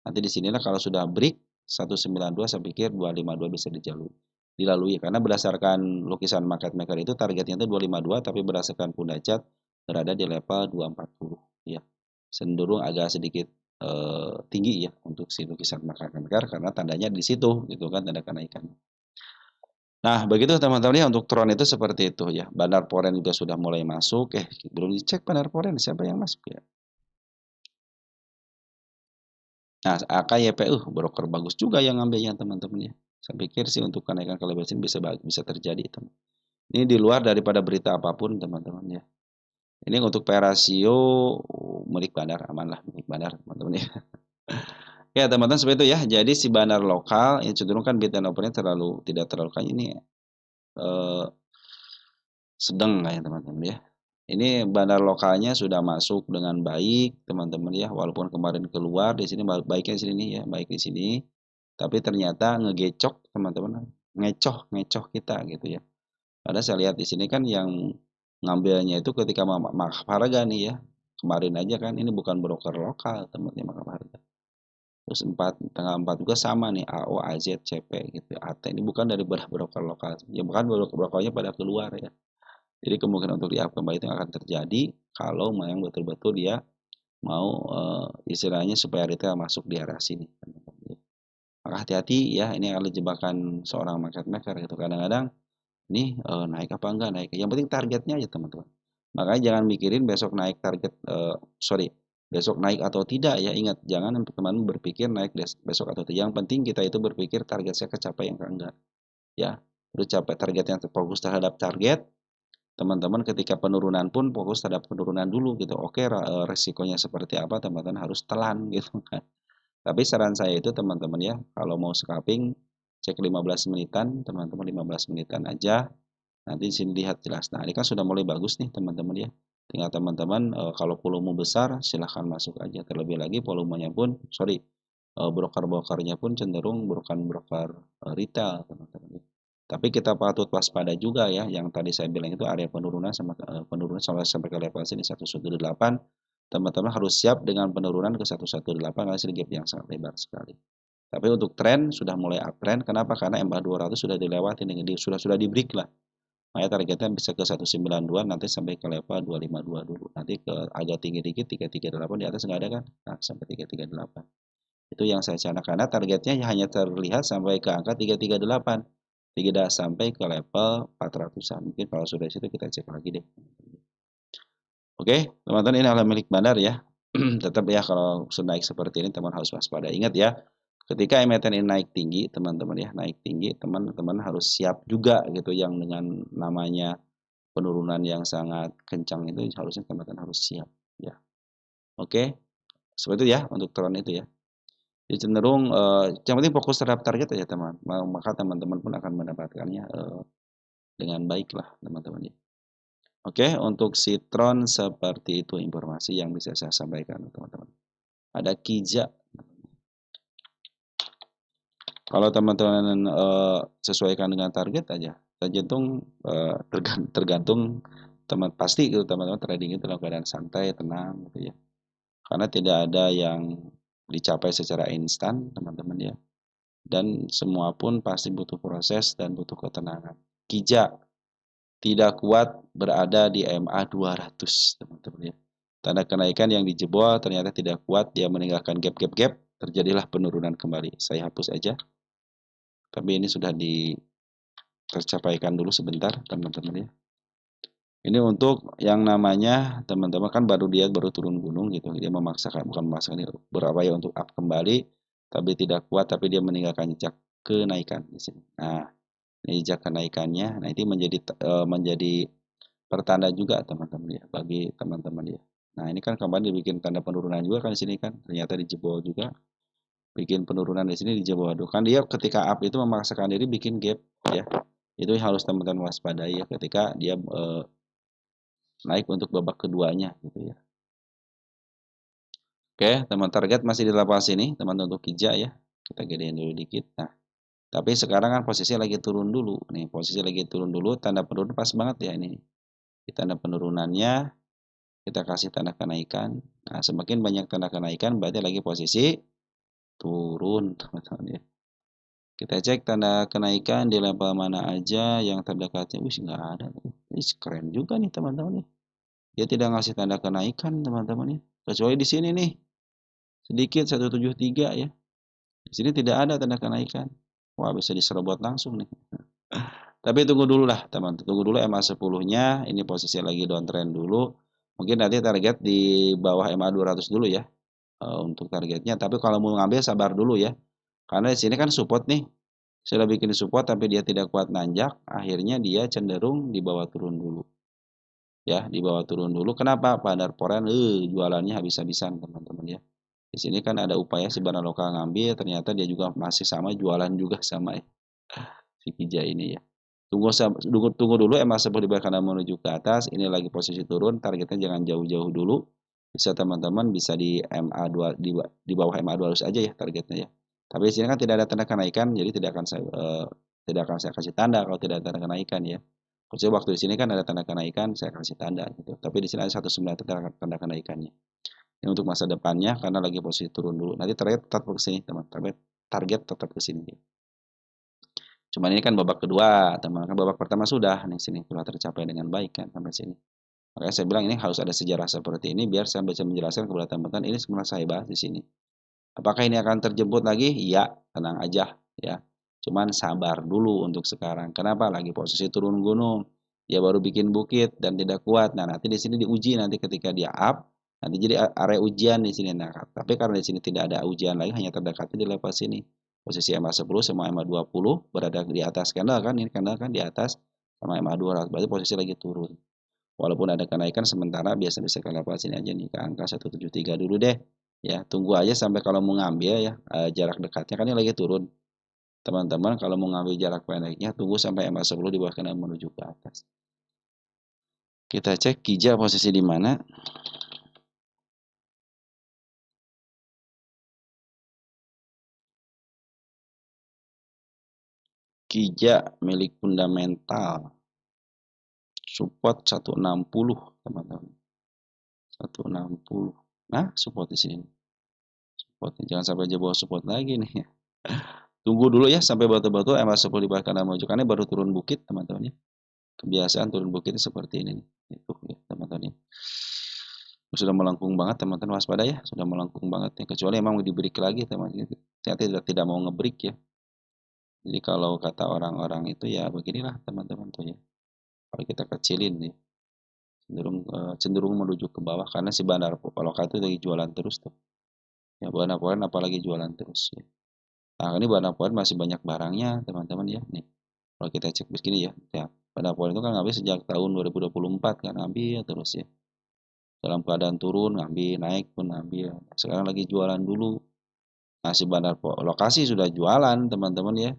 Nanti di sinilah kalau sudah break 192 saya pikir 252 bisa dilalui karena berdasarkan lukisan market maker itu targetnya itu 252 tapi berdasarkan punda chart berada di level 240 ya. Cenderung agak sedikit tinggi ya untuk si lukisan market maker karena tandanya di situ gitu kan, tanda kenaikan. Nah, begitu teman-teman ya, untuk tron itu seperti itu ya. Bandar foreign juga sudah mulai masuk. Belum dicek bandar foreign siapa yang masuk ya. Nah, AKYP broker bagus juga yang ngambilnya teman-teman ya. Saya pikir sih untuk kenaikan kelebihan bisa terjadi teman. Ini di luar daripada berita apapun teman-teman ya. Ini untuk P rasio milik bandar, aman lah milik bandar teman-teman ya. Ya teman-teman seperti itu ya. Jadi si bandar lokal yang cenderung kan bid dan opernya tidak terlalu kayak ini sedang lah ya teman-teman ya. Ini bandar lokalnya sudah masuk dengan baik, teman-teman ya. Walaupun kemarin keluar di sini baiknya di sini nih ya, baik di sini. Tapi ternyata ngegecok teman-teman, ngecoh kita gitu ya. Padahal saya lihat di sini kan yang ngambilnya itu ketika Harga nih ya. Kemarin aja kan ini bukan broker lokal teman-teman Harga. Terus 4 tanggal 4 juga sama nih AO, AZ, CP gitu. AT ini bukan dari broker lokal. Ya bukan brokernya pada keluar ya. Jadi kemungkinan untuk di-up kembali itu akan terjadi kalau memang betul-betul dia mau istilahnya supaya retail masuk di arah sini. Maka hati-hati ya, ini adalah jebakan seorang market maker gitu. Kadang-kadang ini naik apa enggak naik. Yang penting targetnya aja teman-teman. Makanya jangan mikirin besok naik target, besok naik atau tidak ya. Ingat, jangan teman-teman berpikir naik besok atau tidak. Yang penting kita itu berpikir target saya kecapai yang enggak. Ya, terus capai target yang fokus terhadap target. Teman-teman ketika penurunan pun fokus terhadap penurunan dulu gitu. Oke, resikonya seperti apa teman-teman harus telan gitu kan. Tapi saran saya itu teman-teman ya, kalau mau scalping cek 15 menitan, teman-teman 15 menitan aja. Nanti sini lihat jelas. Nah, ini kan sudah mulai bagus nih teman-teman ya. Tinggal teman-teman kalau volume besar silahkan masuk aja. Terlebih lagi volumenya pun, sorry, broker-brokernya pun cenderung bukan broker retail teman-teman. Tapi kita patut waspada juga ya, yang tadi saya bilang itu area penurunan sama penurunan sampai ke level sini 118. Teman-teman harus siap dengan penurunan ke 118 karena gap yang sangat lebar sekali. Tapi untuk tren sudah mulai uptrend. Kenapa? Karena MA200 sudah dilewati dengan sudah di break lah. Makanya targetnya bisa ke 192 nanti sampai ke level 252 dulu. Nanti ke agak tinggi dikit 338 di atas nggak ada kan? Nah, sampai 338. Itu yang saya cana karena targetnya hanya terlihat sampai ke angka 338. Tidak sampai ke level 400-an. Mungkin kalau sudah situ kita cek lagi deh. Oke, teman-teman ini adalah milik bandar ya. Tetap ya kalau sudah naik seperti ini teman harus waspada. Ingat ya, ketika emiten ini naik tinggi, teman-teman ya, naik tinggi, teman-teman harus siap juga gitu yang dengan namanya penurunan yang sangat kencang itu harusnya teman-teman harus siap ya. Oke, seperti itu ya untuk tren itu ya. Jadi cenderung yang penting fokus terhadap target aja teman. Maka teman-teman pun akan mendapatkannya dengan baik lah teman-teman ya. Oke, untuk Citron seperti itu informasi yang bisa saya sampaikan teman-teman. Ada Kija. Kalau teman-teman sesuaikan dengan target aja, tergantung teman pasti gitu teman-teman trading itu dalam keadaan santai, tenang gitu ya. Karena tidak ada yang dicapai secara instan teman-teman ya. Dan semua pun pasti butuh proses dan butuh ketenangan. Kija tidak kuat berada di MA 200 teman-teman ya. Tanda kenaikan yang dijebol ternyata tidak kuat, dia meninggalkan gap, terjadilah penurunan kembali. Saya hapus aja. Tapi ini sudah tercapaikan dulu sebentar teman-teman ya. Ini untuk yang namanya teman-teman kan baru turun gunung gitu. Dia memaksakan, bukan memaksakan, berupaya untuk up kembali, tapi tidak kuat, tapi dia meninggalkan jejak kenaikan di sini. Nah, ini jejak kenaikannya. Nah, ini menjadi pertanda juga teman-teman ya bagi teman-teman ya. Nah, ini kan kemarin dibikin tanda penurunan juga kan di sini kan. Ternyata dijebol juga. Bikin penurunan di sini dijebol. Kan dia ketika up itu memaksakan diri bikin gap ya. Itu harus teman-teman waspadai ya ketika dia naik untuk babak keduanya gitu ya. Oke, teman target masih di level sini, teman untuk Kija ya. Kita gedein dulu dikit. Nah, tapi sekarang kan posisi lagi turun dulu. Nih, posisi lagi turun dulu, tanda penurunan pas banget ya ini. Di tanda penurunannya kita kasih tanda kenaikan. Nah, semakin banyak tanda kenaikan berarti lagi posisi turun, teman-teman ya. Kita cek tanda kenaikan di level mana aja yang terdekatnya. Wih, nggak ada. Ini keren juga nih, teman-teman ya. Dia tidak ngasih tanda kenaikan, teman-teman ya. Kecuali di sini nih. Sedikit 173 ya. Di sini tidak ada tanda kenaikan. Wah, bisa diserobot langsung nih. Tapi tunggu dulu lah, teman. Tunggu dulu MA10-nya. Ini posisi lagi downtrend dulu. Mungkin nanti target di bawah MA 200 dulu ya. Untuk targetnya. Tapi kalau mau ngambil sabar dulu ya. Karena di sini kan support nih. Sudah bikin support tapi dia tidak kuat nanjak. Akhirnya dia cenderung di bawah turun dulu. Ya, di bawah turun dulu. Kenapa? Bandar Poren jualannya habis-habisan, teman-teman ya. Di sini kan ada upaya si bandar lokal ngambil, ternyata dia juga masih sama jualan juga sama ya. Si Pija ini ya. Tunggu dulu MA10 di bawah kanan menuju ke atas, ini lagi posisi turun, targetnya jangan jauh-jauh dulu. Bisa teman-teman bisa di MA2 di bawah MA200 aja ya targetnya ya. Tapi di sini kan tidak ada tanda kenaikan, jadi tidak akan saya kasih tanda kalau tidak ada tanda kenaikan ya. Khususnya waktu di sini kan ada tanda kenaikan, saya kasih tanda gitu. Tapi di sini ada 19 tanda kenaikannya. Ini untuk masa depannya karena lagi posisi turun dulu. Nanti target tetap ke sini, teman. Target tetap ke sini. Cuman ini kan babak kedua, teman. Kan babak pertama sudah nih sini telah tercapai dengan baik kan sampai sini. Makanya saya bilang ini harus ada sejarah seperti ini biar saya bisa menjelaskan kepada teman-teman ini sebenarnya saya bahas di sini. Apakah ini akan terjemput lagi? Ya, tenang aja ya. Cuman sabar dulu untuk sekarang. Kenapa? Lagi posisi turun gunung. Dia baru bikin bukit dan tidak kuat. Nah, nanti di sini diuji nanti ketika dia up, nanti jadi area ujian di sini. Nah, tapi karena di sini tidak ada ujian lagi, hanya terdekatnya di level sini. Posisi MA10 sama MA20 berada di atas candle kan, ini candle kan di atas sama MA200. Berarti posisi lagi turun. Walaupun ada kenaikan sementara biasa bisa ke level sini aja nih ke angka 173 dulu deh. Ya, tunggu aja sampai kalau mau ngambil ya jarak dekatnya kan ini lagi turun. Teman-teman kalau mau ngambil jarak pendeknya tunggu sampai MA10 di bawah kanan menuju ke atas. Kita cek Kija posisi di mana. Kija milik fundamental. Support 160, teman-teman. 160. Nah, support di sini. Support. Jangan sampai aja bawa support lagi nih. Tunggu dulu ya sampai batu-batu MA10 di bawah kanan menuju kanan baru turun bukit, teman-teman ya. Kebiasaan turun bukit seperti ini nih. Itu ya, teman-teman ya. Sudah melengkung banget teman-teman, waspada ya, sudah melengkung banget ya. Kecuali emang di break lagi teman-teman. Saya tidak mau ngebreak ya. Jadi kalau kata orang-orang itu ya beginilah teman-teman tuh ya. Kalau kita kecilin nih, cenderung menuju ke bawah karena si bandar lokal itu lagi jualan terus tuh. Ya bandar poin apalagi jualan terus ya. Nah ini bandar poin masih banyak barangnya teman-teman ya. Nih kalau kita cek begini ya, ya bandar poin itu kan ngambil sejak tahun 2024 kan ngambil terus ya. Dalam keadaan turun ngambil, naik pun ngambil. Sekarang lagi jualan dulu. Nah si bandar lokasi sudah jualan teman-teman ya.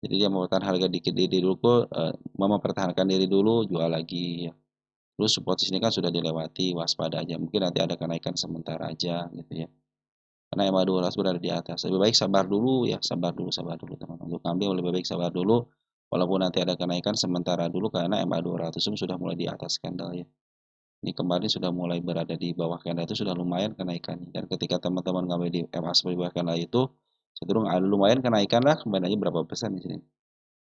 Jadi dia mempertahankan harga dikit diri dulu, mempertahankan diri dulu, jual lagi ya. Terus support di sini kan sudah dilewati, waspada aja. Mungkin nanti ada kenaikan sementara aja gitu ya. Karena MA200 berada di atas. Lebih baik sabar dulu ya, sabar dulu teman-teman. Untuk ambil lebih baik sabar dulu. Walaupun nanti ada kenaikan sementara dulu karena MA200 sudah mulai di atas candle ya. Ini kemarin sudah mulai berada di bawah candle itu sudah lumayan kenaikannya. Dan ketika teman-teman ngambil di MA10 di bawah candle itu cenderung ada lumayan kenaikan lah, kembali aja berapa persen di sini.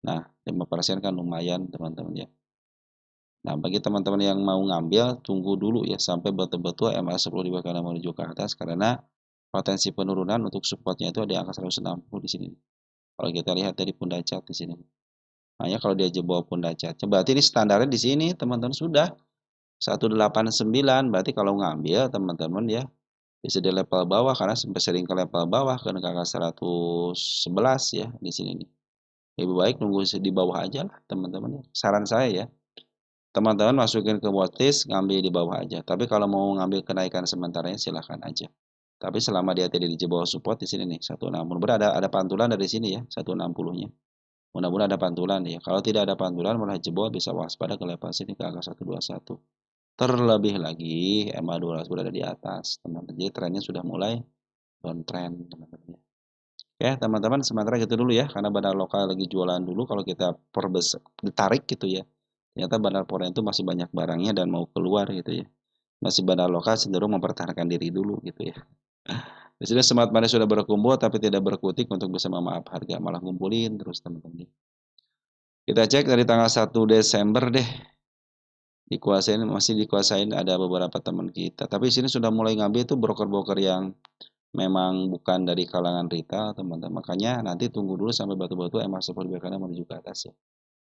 Nah, 5% kan lumayan teman-teman ya. Nah, bagi teman-teman yang mau ngambil, tunggu dulu ya sampai betul-betul MA10 di bawah kanan menuju ke atas karena potensi penurunan untuk supportnya itu ada di angka 160 di sini. Kalau kita lihat dari pundak chart di sini. Hanya kalau dia jebol pundak chart, berarti ini standarnya di sini teman-teman sudah 189. Berarti kalau ngambil teman-teman ya bisa di level bawah karena sampai sering ke level bawah ke angka 111 ya di sini nih. Lebih baik nunggu di bawah aja lah teman-teman ya. Saran saya ya. Teman-teman masukin ke watchlist, ngambil di bawah aja. Tapi kalau mau ngambil kenaikan sementaranya silahkan aja. Tapi selama dia tidak di bawah support di sini nih 160. Berarti ada pantulan dari sini ya 160-nya. Mudah-mudahan ada pantulan ya. Kalau tidak ada pantulan malah jebol bisa waspada ke level sini ke angka 121. Terlebih lagi MA200 berada di atas, teman-teman. Jadi trennya sudah mulai downtrend, teman-teman. Oke, teman-teman, sementara gitu dulu ya, karena bandar lokal lagi jualan dulu. Kalau kita ditarik gitu ya, ternyata bandar foreign itu masih banyak barangnya dan mau keluar gitu ya. Masih bandar lokal cenderung mempertahankan diri dulu gitu ya. Di sini semangat manis sudah berkumpul tapi tidak berkutik untuk bisa memaaf harga, malah ngumpulin terus teman-teman. Kita cek dari tanggal 1 Desember deh. Masih dikuasain ada beberapa teman kita. Tapi sini sudah mulai ngambil itu broker-broker yang memang bukan dari kalangan retail, teman-teman. Makanya nanti tunggu dulu sampai batu-batu MA10 berkana menuju ke atas ya.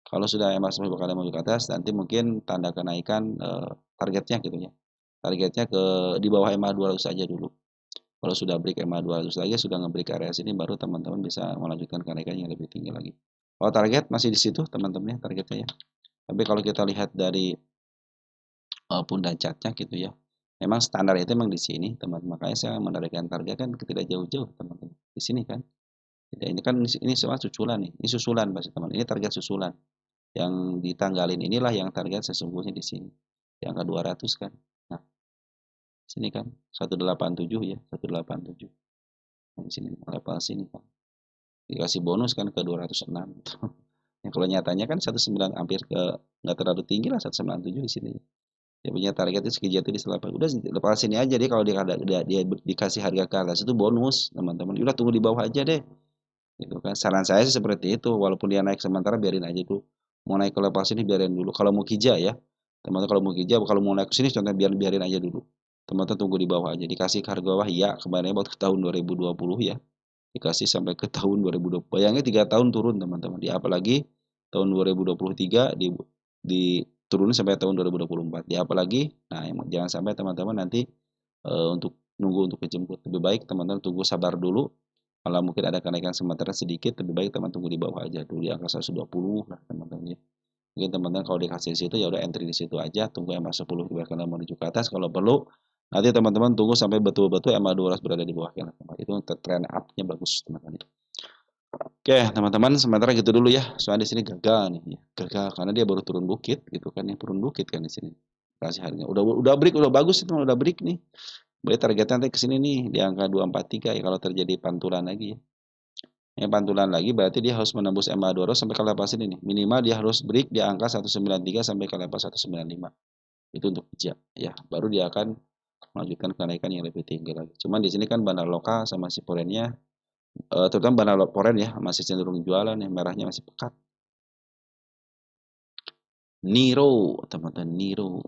Kalau sudah MA10 berkana menuju ke atas, nanti mungkin tanda kenaikan targetnya gitu ya. Targetnya di bawah MA200 saja dulu. Kalau sudah break MA200 lagi, sudah nge-break area sini, baru teman-teman bisa melanjutkan kenaikan yang lebih tinggi lagi. Kalau target masih di situ, teman-teman ya, targetnya ya. Tapi kalau kita lihat dari pundak chartnya gitu ya. Memang standar itu memang di sini, teman-teman. Makanya saya menarikkan target kan tidak jauh-jauh, teman-teman. Di sini kan. Tidak, ini kan ini semua susulan nih. Ini susulan pasti teman. Ini target susulan. Yang ditanggalin inilah yang target sesungguhnya di sini. Di angka 200 kan. Nah, sini kan 187 ya, 187. Nah, di sini level sini kan. Dikasih bonus kan ke 206. Ya, kalau nyatanya kan 19 hampir ke nggak terlalu tinggi lah 197 di sini. Dia punya target itu sekejap itu di selapan. Udah lepas sini aja deh kalau dia dikasih harga ke atas itu bonus teman-teman. Udah tunggu di bawah aja deh. Gitu kan. Saran saya sih seperti itu. Walaupun dia naik sementara biarin aja dulu. Mau naik ke level sini biarin dulu. Kalau mau kija ya. Teman-teman kalau mau kija kalau mau naik ke sini contohnya biarin aja dulu. Teman-teman tunggu di bawah aja. Dikasih harga bawah ya kemarin buat ke tahun 2020 ya. Dikasih sampai ke tahun 2020. Bayangnya 3 tahun turun teman-teman. Di apalagi tahun 2023 diturunin sampai tahun 2024. Di apalagi nah jangan sampai teman-teman nanti untuk nunggu untuk dijemput. Lebih baik teman-teman tunggu sabar dulu. Kalau mungkin ada kenaikan sementara sedikit, lebih baik teman tunggu di bawah aja dulu di angka 120 lah teman-teman ya. Mungkin teman-teman kalau dikasih di situ ya udah entry di situ aja, tunggu MA 10 karena menuju ke atas. Kalau perlu nanti teman-teman tunggu sampai betul-betul MA 12 berada di bawah kan. Itu trend up-nya bagus teman-teman. Oke, teman-teman sementara gitu dulu ya. Soalnya di sini gagal nih, ya. Gagal karena dia baru turun bukit gitu kan ya, turun bukit kan di sini. Kasih harganya. Udah break, udah bagus itu, udah break nih. Boleh targetnya nanti ke sini nih di angka 243 ya kalau terjadi pantulan lagi ya. Yang pantulan lagi berarti dia harus menembus MA 200 sampai ke level sini nih. Minimal dia harus break di angka 193 sampai ke level 195. Itu untuk hijab ya. Baru dia akan melanjutkan kenaikan yang lebih tinggi lagi. Cuman di sini kan bandar lokal sama si porennya terutama bandar poren ya masih cenderung jualan ya, merahnya masih pekat. Niro, teman-teman Niro.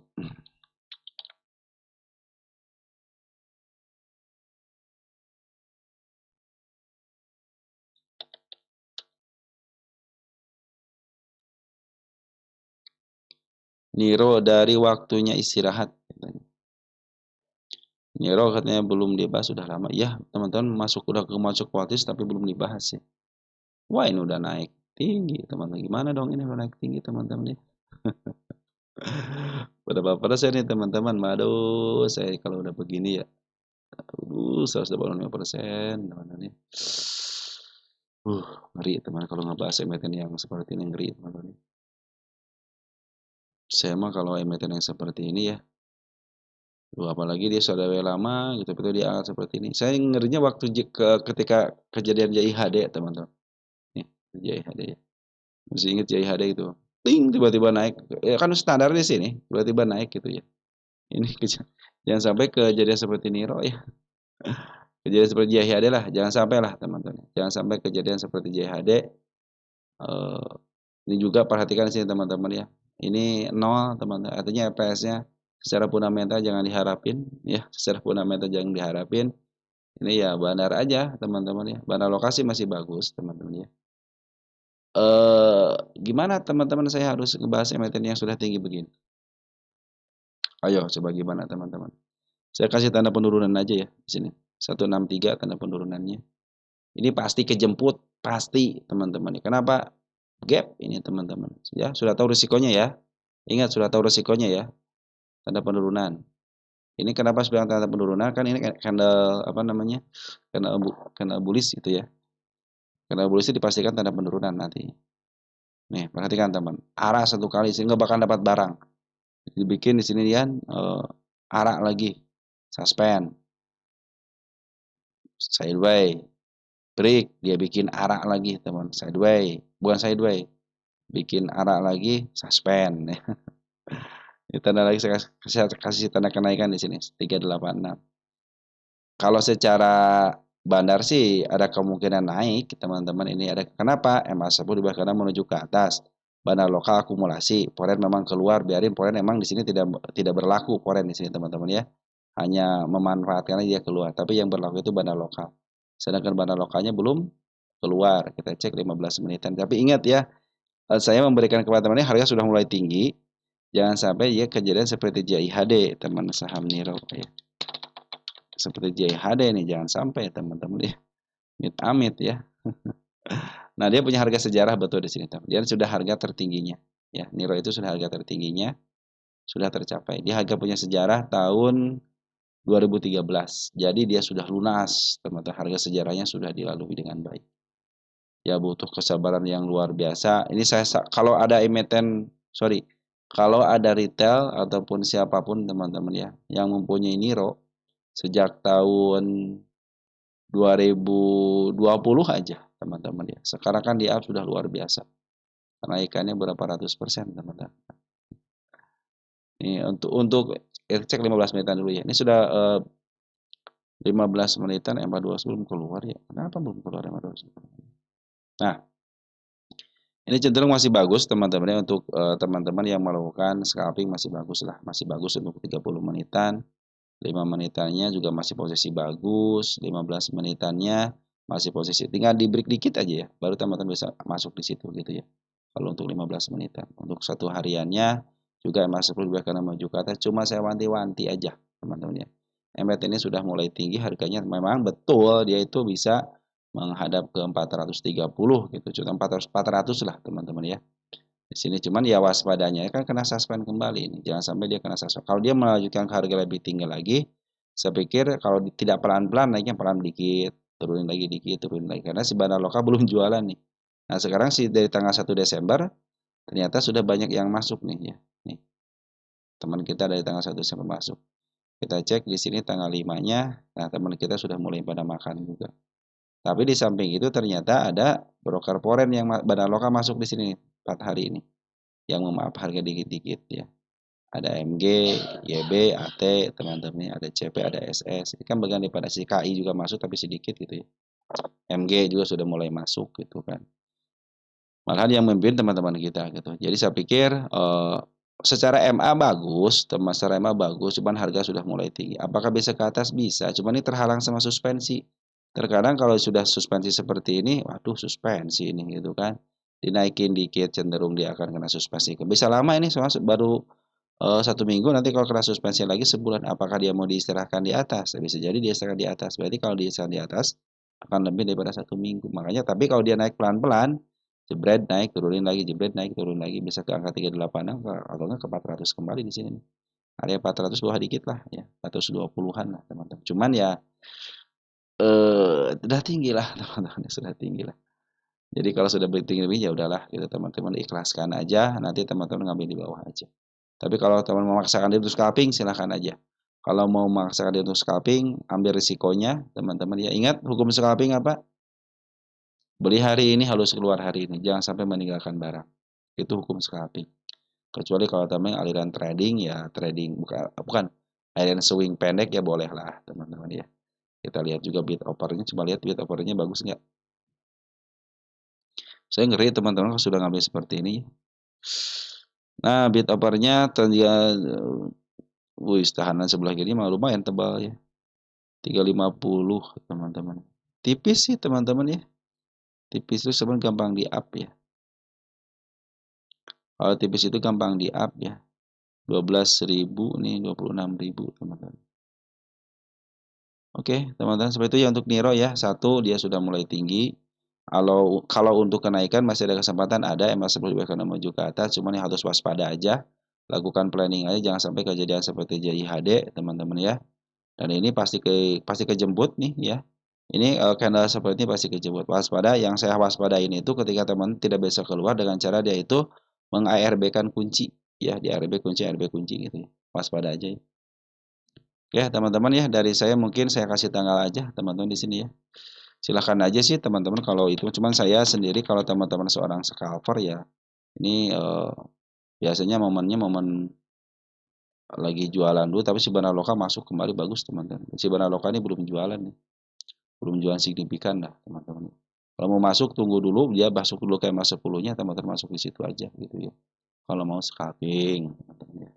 Niro dari waktunya istirahat. Niro katanya belum dibahas sudah lama. Ya, teman-teman udah masuk kualitas tapi belum dibahas ya. Wah, ini udah naik tinggi, teman-teman. Gimana dong ini udah naik tinggi, teman-teman ya? Pada saya nih, teman-teman. Aduh, saya kalau udah begini ya. Aduh, 185%, teman-teman ya. Ngeri, teman. Kalau ngebahas emiten yang seperti ini, ngeri, teman-teman. Saya mah kalau emiten yang seperti ini ya, apalagi dia sudah lama gitu, betul dia angkat seperti ini. Saya ngerinya waktu ketika kejadian JIHD, teman-teman. Nih, JIHD ya. Masih ingat JIHD itu. Ting, tiba-tiba naik. Ya kan standar di sini, tiba-tiba naik gitu ya. Ini jangan sampai kejadian seperti Niro ya. Kejadian seperti JIHD lah, jangan sampai lah teman-teman. Jangan sampai kejadian seperti JIHD. Ini juga perhatikan sini teman-teman ya. Ini 0 teman-teman. Artinya EPS-nya secara fundamental jangan diharapin ya. Secara fundamental jangan diharapin. Ini ya bandar aja teman-teman ya. Bandar lokasi masih bagus teman-teman ya. Gimana teman-teman saya harus ngebahas emiten yang sudah tinggi begini? Ayo coba gimana teman-teman? Saya kasih tanda penurunan aja ya di sini. 163 tanda penurunannya. Ini pasti kejemput, pasti teman-teman. Kenapa? Gap ini teman-teman. Ya, sudah tahu risikonya ya. Ingat sudah tahu risikonya ya. Tanda penurunan. Ini kenapa sebagai tanda penurunan? Kan ini candle apa namanya? Candle bullish gitu ya. Candle bullish itu dipastikan tanda penurunan nanti. Nih, perhatikan teman. Arah satu kali sehingga bakal dapat barang. Dibikin di sini dia arah lagi. Suspend. Sideways. Break. Dia bikin arah lagi teman. Sideways. Bukan sideways. Bikin arah lagi. Suspend. Ini tanda lagi saya kasih tanda kenaikan di sini 386. Kalau secara bandar sih ada kemungkinan naik teman-teman ini ada kenapa MA10 di bawah menuju ke atas. Bandar lokal akumulasi, poren memang keluar, biarin poren memang di sini tidak berlaku poren di sini teman-teman ya. Hanya memanfaatkan dia keluar, tapi yang berlaku itu bandar lokal. Sedangkan bandar lokalnya belum keluar. Kita cek 15 menitan. Tapi ingat ya, saya memberikan kepada teman-teman harga sudah mulai tinggi. Jangan sampai ya kejadian seperti JIHD teman saham Niro ya. Seperti JIHD nih jangan sampai teman-teman ya. Amit ya. Nah, dia punya harga sejarah betul di sini teman. Dia sudah harga tertingginya ya. Niro itu sudah harga tertingginya sudah tercapai. Dia harga punya sejarah tahun 2013. Jadi dia sudah lunas, teman-teman. Harga sejarahnya sudah dilalui dengan baik. ya butuh kesabaran yang luar biasa. Ini kalau ada emiten, sorry, kalau ada retail ataupun siapapun teman-teman ya yang mempunyai Niro sejak tahun 2020 aja teman-teman ya. Sekarang kan di up sudah luar biasa. Kenaikannya berapa ratus persen teman-teman. Ini untuk cek 15 menitan dulu ya. Ini sudah 15 menitan MA2 belum keluar ya. Kenapa belum keluar MA2? Nah, ini cenderung masih bagus teman-teman ya untuk teman-teman yang melakukan scalping masih bagus lah. Masih bagus untuk 30 menitan. 5 menitannya juga masih posisi bagus, 15 menitannya masih posisi tinggal di break dikit aja ya, baru teman-teman bisa masuk di situ gitu ya. Kalau untuk 15 menitan, untuk satu hariannya juga masih perlu karena maju ke atas, cuma saya wanti-wanti aja teman-teman ya. MT ini sudah mulai tinggi harganya, memang betul dia itu bisa menghadap ke 430 gitu, cuma 400 lah teman-teman ya. Di sini cuman ya waspadanya kan kena suspend kembali ini. Jangan sampai dia kena suspend. Kalau dia melanjutkan ke harga lebih tinggi lagi, saya pikir kalau tidak pelan-pelan naiknya pelan dikit, turunin lagi dikit, turunin lagi karena si Bandar Loka belum jualan nih. Nah, sekarang sih dari tanggal 1 Desember ternyata sudah banyak yang masuk nih ya. Nih, teman kita dari tanggal 1 Desember masuk. Kita cek di sini tanggal 5-nya, nah teman kita sudah mulai pada makan juga. Tapi di samping itu ternyata ada broker foreign yang Bandar Loka masuk di sini 4 hari ini yang memaaf harga dikit-dikit ya. Ada MG, YB, AT, teman-teman, ada CP, ada SS. Ini kan bagian daripada si KI juga masuk tapi sedikit gitu ya. MG juga sudah mulai masuk gitu kan. Malahan yang memimpin teman-teman kita gitu. Jadi saya pikir secara MA bagus, secara MA bagus, cuman harga sudah mulai tinggi. Apakah bisa ke atas? Bisa, cuman ini terhalang sama suspensi. Terkadang kalau sudah suspensi seperti ini, waduh suspensi ini gitu kan. Dinaikin dikit cenderung dia akan kena suspensi. Bisa lama ini soalnya baru 1 minggu, nanti kalau kena suspensi lagi sebulan, apakah dia mau diistirahatkan di atas? Bisa jadi dia istirahat di atas. Berarti kalau diistirahat di atas akan lebih daripada 1 minggu. Makanya tapi kalau dia naik pelan-pelan, jebret naik turunin lagi, jebret naik turun lagi, bisa ke angka 38 atau enggak ke 400 kembali di sini nih. Area 400 bawah dikit lah ya, 120-an lah teman-teman. Cuman ya sudah tinggi lah teman-teman, sudah tinggi lah. Jadi kalau sudah tinggi lebih ya udahlah gitu teman-teman, ikhlaskan aja, nanti teman-teman ngambil di bawah aja. Tapi kalau teman memaksakan diri untuk scalping silahkan aja. Kalau mau memaksakan diri untuk scalping, ambil risikonya teman-teman ya. Ingat hukum scalping apa? Beli hari ini harus keluar hari ini, jangan sampai meninggalkan barang. Itu hukum scalping. Kecuali kalau teman aliran trading ya trading bukan aliran swing pendek ya boleh lah teman-teman ya. Kita lihat juga bid offernya, coba lihat bid offernya bagus nggak. Saya ngeri teman-teman kalau sudah ngambil seperti ini. Nah, bid offernya terlihat, wih, tahanan sebelah kiri mah lumayan tebal ya. 350 teman-teman. Tipis sih teman-teman ya. Tipis itu sebenarnya gampang di up ya. Kalau tipis itu gampang di up ya. 12.000 nih, 26.000 teman-teman. Oke, teman-teman seperti itu ya untuk Niro ya. Satu, dia sudah mulai tinggi. Kalau untuk kenaikan masih ada kesempatan, ada MA10 bahkan menuju ke atas, cuman yang harus waspada aja. Lakukan planning aja, jangan sampai kejadian seperti JIHD teman-teman ya. Dan ini pasti kejemput nih ya. Ini candle seperti ini pasti kejemput. Waspada, yang saya waspadain itu ketika teman tidak bisa keluar dengan cara dia itu meng-ARB-kan kunci ya, di ARB kunci, ARB kunci gitu ya. Waspada aja ya. Ya, teman-teman ya, dari saya mungkin saya kasih tanggal aja teman-teman di sini ya. Silahkan aja sih teman-teman kalau itu. Cuman saya sendiri kalau teman-teman seorang scalper ya, ini biasanya momennya momen lagi jualan dulu, tapi si Banaloka masuk kembali bagus teman-teman. Si Banaloka ini belum jualan nih, belum jualan signifikan lah teman-teman. Kalau mau masuk tunggu dulu, dia masuk dulu kayak mas 10-nya, teman-teman masuk di situ aja gitu ya. Kalau mau scalping, teman-teman ya.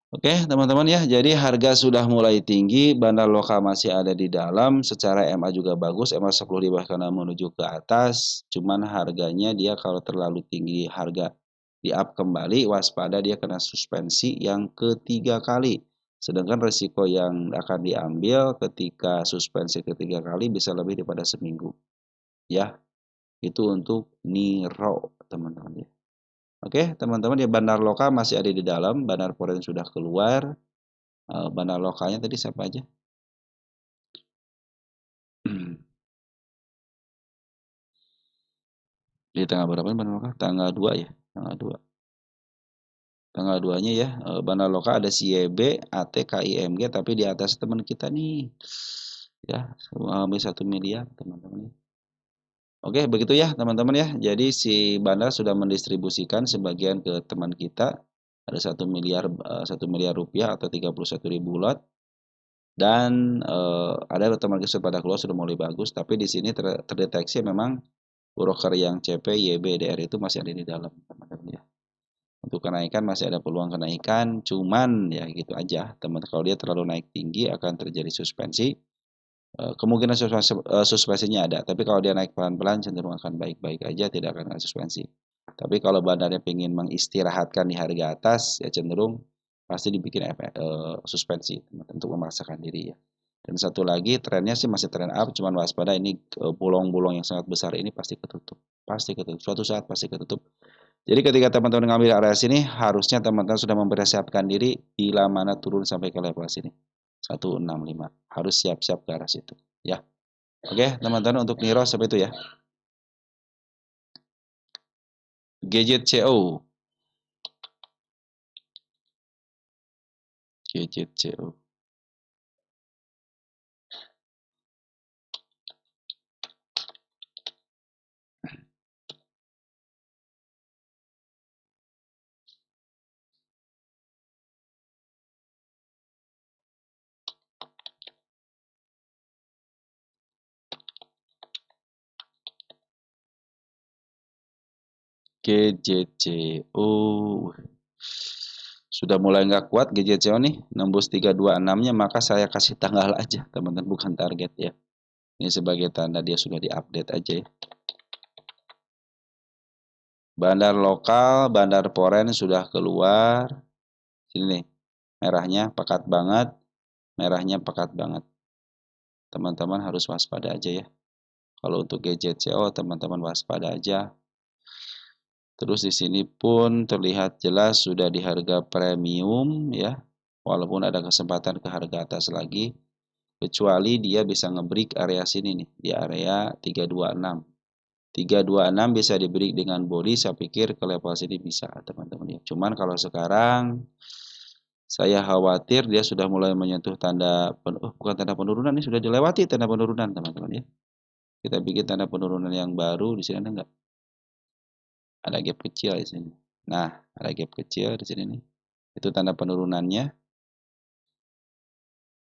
Oke, teman-teman ya. Jadi harga sudah mulai tinggi, Bandar Loka masih ada di dalam, secara MA juga bagus, MA 10 di bawah kanan menuju ke atas. Cuman harganya dia kalau terlalu tinggi harga di up kembali, waspada dia kena suspensi yang ketiga kali. Sedangkan risiko yang akan diambil ketika suspensi ketiga kali bisa lebih daripada seminggu. Ya, itu untuk Niro, teman-teman ya. Oke, teman-teman ya, Bandar Loka masih ada di dalam, Bandar Foreign sudah keluar. Bandar lokalnya tadi siapa aja? Di tanggal berapa bandar lokal? Tanggal 2 ya? Tanggal 2. Tanggal 2-nya ya, bandar lokal ada si YB, AT, KIMG, tapi di atas teman kita nih. Ya, hampir 1 miliar teman-teman. Oke, begitu ya teman-teman ya. Jadi si bandar sudah mendistribusikan sebagian ke teman kita. Ada 1 miliar rupiah atau 31.000 lot. Dan ada teman kita pada keluar sudah mulai bagus, tapi di sini terdeteksi memang broker yang CP, YB, DR itu masih ada di dalam teman-teman ya. Untuk kenaikan masih ada peluang kenaikan, cuman ya gitu aja teman, kalau dia terlalu naik tinggi akan terjadi suspensi. Kemungkinan suspensinya ada, tapi kalau dia naik pelan-pelan cenderung akan baik-baik aja, tidak akan ada suspensi. Tapi kalau bandarnya ingin mengistirahatkan di harga atas, ya cenderung pasti dibikin suspensi untuk memaksakan diri ya. Dan satu lagi trennya sih masih tren up, cuman waspada ini bolong-bolong yang sangat besar ini pasti ketutup. Pasti ketutup, suatu saat pasti ketutup. Jadi ketika teman-teman ngambil area sini, harusnya teman-teman sudah mempersiapkan diri bila mana turun sampai ke level sini. 165. Harus siap-siap ke arah situ. Ya. Oke, teman-teman untuk Niro seperti itu ya. Gadget CO. Gadget CO. GJCO sudah mulai nggak kuat GJCO nih, nembus 326-nya, maka saya kasih tanggal aja teman-teman, bukan target ya. Ini sebagai tanda dia sudah diupdate aja ya. Bandar lokal, bandar foreign sudah keluar. Sini nih, merahnya pekat banget, merahnya pekat banget. Teman-teman harus waspada aja ya. Kalau untuk GJCO teman-teman waspada aja. Terus di sini pun terlihat jelas sudah di harga premium ya. Walaupun ada kesempatan ke harga atas lagi, kecuali dia bisa ngebreak area sini nih, di area 326. 326 bisa diberi dengan body, saya pikir ke level sini bisa teman-teman ya. Cuman kalau sekarang saya khawatir dia sudah mulai menyentuh tanda bukan tanda penurunan, ini sudah dilewati tanda penurunan teman-teman ya. Kita bikin tanda penurunan yang baru, di sini ada enggak? Ada gap kecil di sini. Nah, ada gap kecil di sini nih. Itu tanda penurunannya.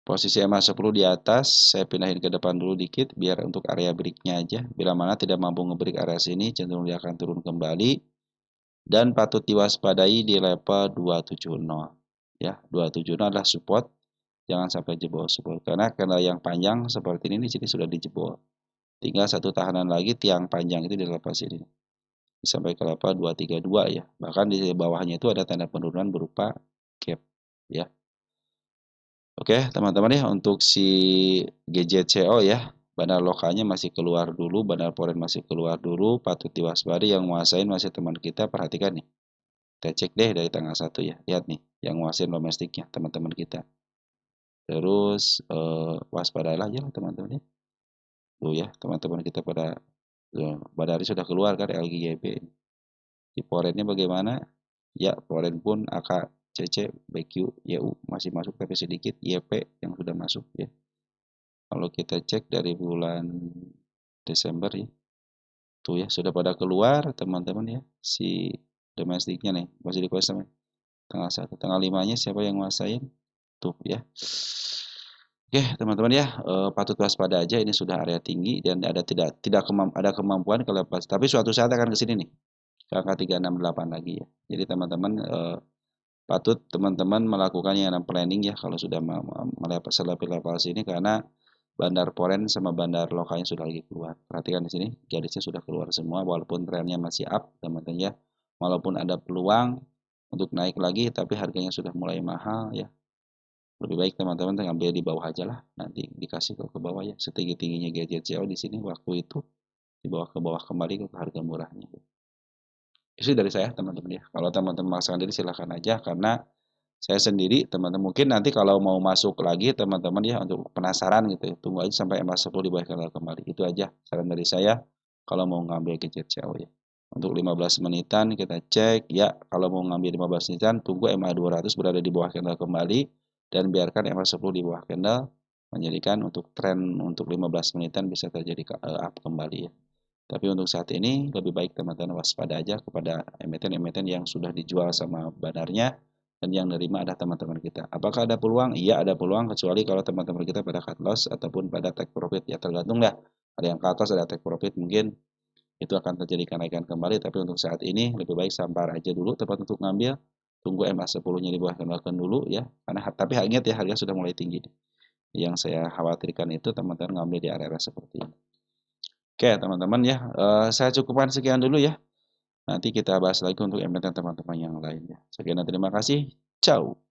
Posisi MA10 di atas, saya pindahin ke depan dulu dikit biar untuk area breaknya aja. Bila mana tidak mampu ngebreak area sini, cenderung dia akan turun kembali. Dan patut diwaspadai di level 270. Ya, 270 adalah support. Jangan sampai jebol support. Karena yang panjang seperti ini di sini sudah dijebol. Tinggal satu tahanan lagi, tiang panjang itu di level sini. Sampai ke level 232 ya. Bahkan di bawahnya itu ada tanda penurunan berupa gap ya. Oke, teman-teman ya, untuk si GJCO ya, bandar lokalnya masih keluar dulu, bandar foreign masih keluar dulu, patut diwaspadai. Yang nguasain masih teman kita, perhatikan nih. Kita cek deh dari tanggal 1 ya. Lihat nih, yang nguasain domestiknya teman-teman kita. Terus waspadailah aja teman-teman ya. Tuh ya, teman-teman kita pada Badari sudah keluar kan LGYP. Di foreignnya bagaimana? Ya, foreign pun AK, CC, BQ, YU masih masuk tapi sedikit, YP yang sudah masuk ya. Kalau kita cek dari bulan Desember ya, tuh ya sudah pada keluar teman-teman ya, si domestiknya nih masih di kuasa tanggal 1, tanggal 5-nya siapa yang nguasain tuh ya. Oke teman-teman ya, patut waspada aja, ini sudah area tinggi dan ada ada kemampuan ke lepas, tapi suatu saat akan ke sini nih ke angka 368 lagi ya. Jadi teman-teman patut teman-teman melakukan yang planning ya kalau sudah melepas level sini, karena bandar foreign sama bandar lokalnya sudah lagi keluar. Perhatikan di sini garisnya sudah keluar semua, walaupun trennya masih up teman-teman ya. Walaupun ada peluang untuk naik lagi, tapi harganya sudah mulai mahal ya. Lebih baik teman-teman ngambil di bawah aja lah, nanti dikasih ke bawah ya. Setinggi-tingginya GJCO di sini waktu itu dibawa ke bawah kembali ke harga murahnya. Itu dari saya teman-teman ya. Kalau teman-teman memaksakan diri silahkan aja, karena saya sendiri teman-teman mungkin nanti kalau mau masuk lagi teman-teman ya, untuk penasaran gitu ya, tunggu aja sampai MA10 dibayarkan kembali. Itu aja saran dari saya kalau mau ngambil gadget CAO ya. Untuk 15 menitan kita cek ya, kalau mau ngambil 15 menitan tunggu MA 200 berada di bawah candle kembali dan biarkan MA 10 di bawah candle, menjadikan untuk tren untuk 15 menitan bisa terjadi up kembali ya. Tapi untuk saat ini lebih baik teman-teman waspada aja kepada emiten-emiten yang sudah dijual sama bandarnya dan yang nerima ada teman-teman kita. Apakah ada peluang? Iya ada peluang, kecuali kalau teman-teman kita pada cut loss ataupun pada take profit ya, tergantung dah. Ada yang cut loss, ada take profit, mungkin itu akan terjadi kenaikan kembali, tapi untuk saat ini lebih baik sampar aja dulu tempat untuk ngambil, tunggu MA 10-nya di bawah candle dulu ya, karena tapi ingat ya harga sudah mulai tinggi. Yang saya khawatirkan itu teman-teman ngambil di area seperti ini. Oke teman-teman ya, saya cukupkan sekian dulu ya. Nanti kita bahas lagi untuk emiten teman-teman yang lain ya. Sekian dan terima kasih. Ciao.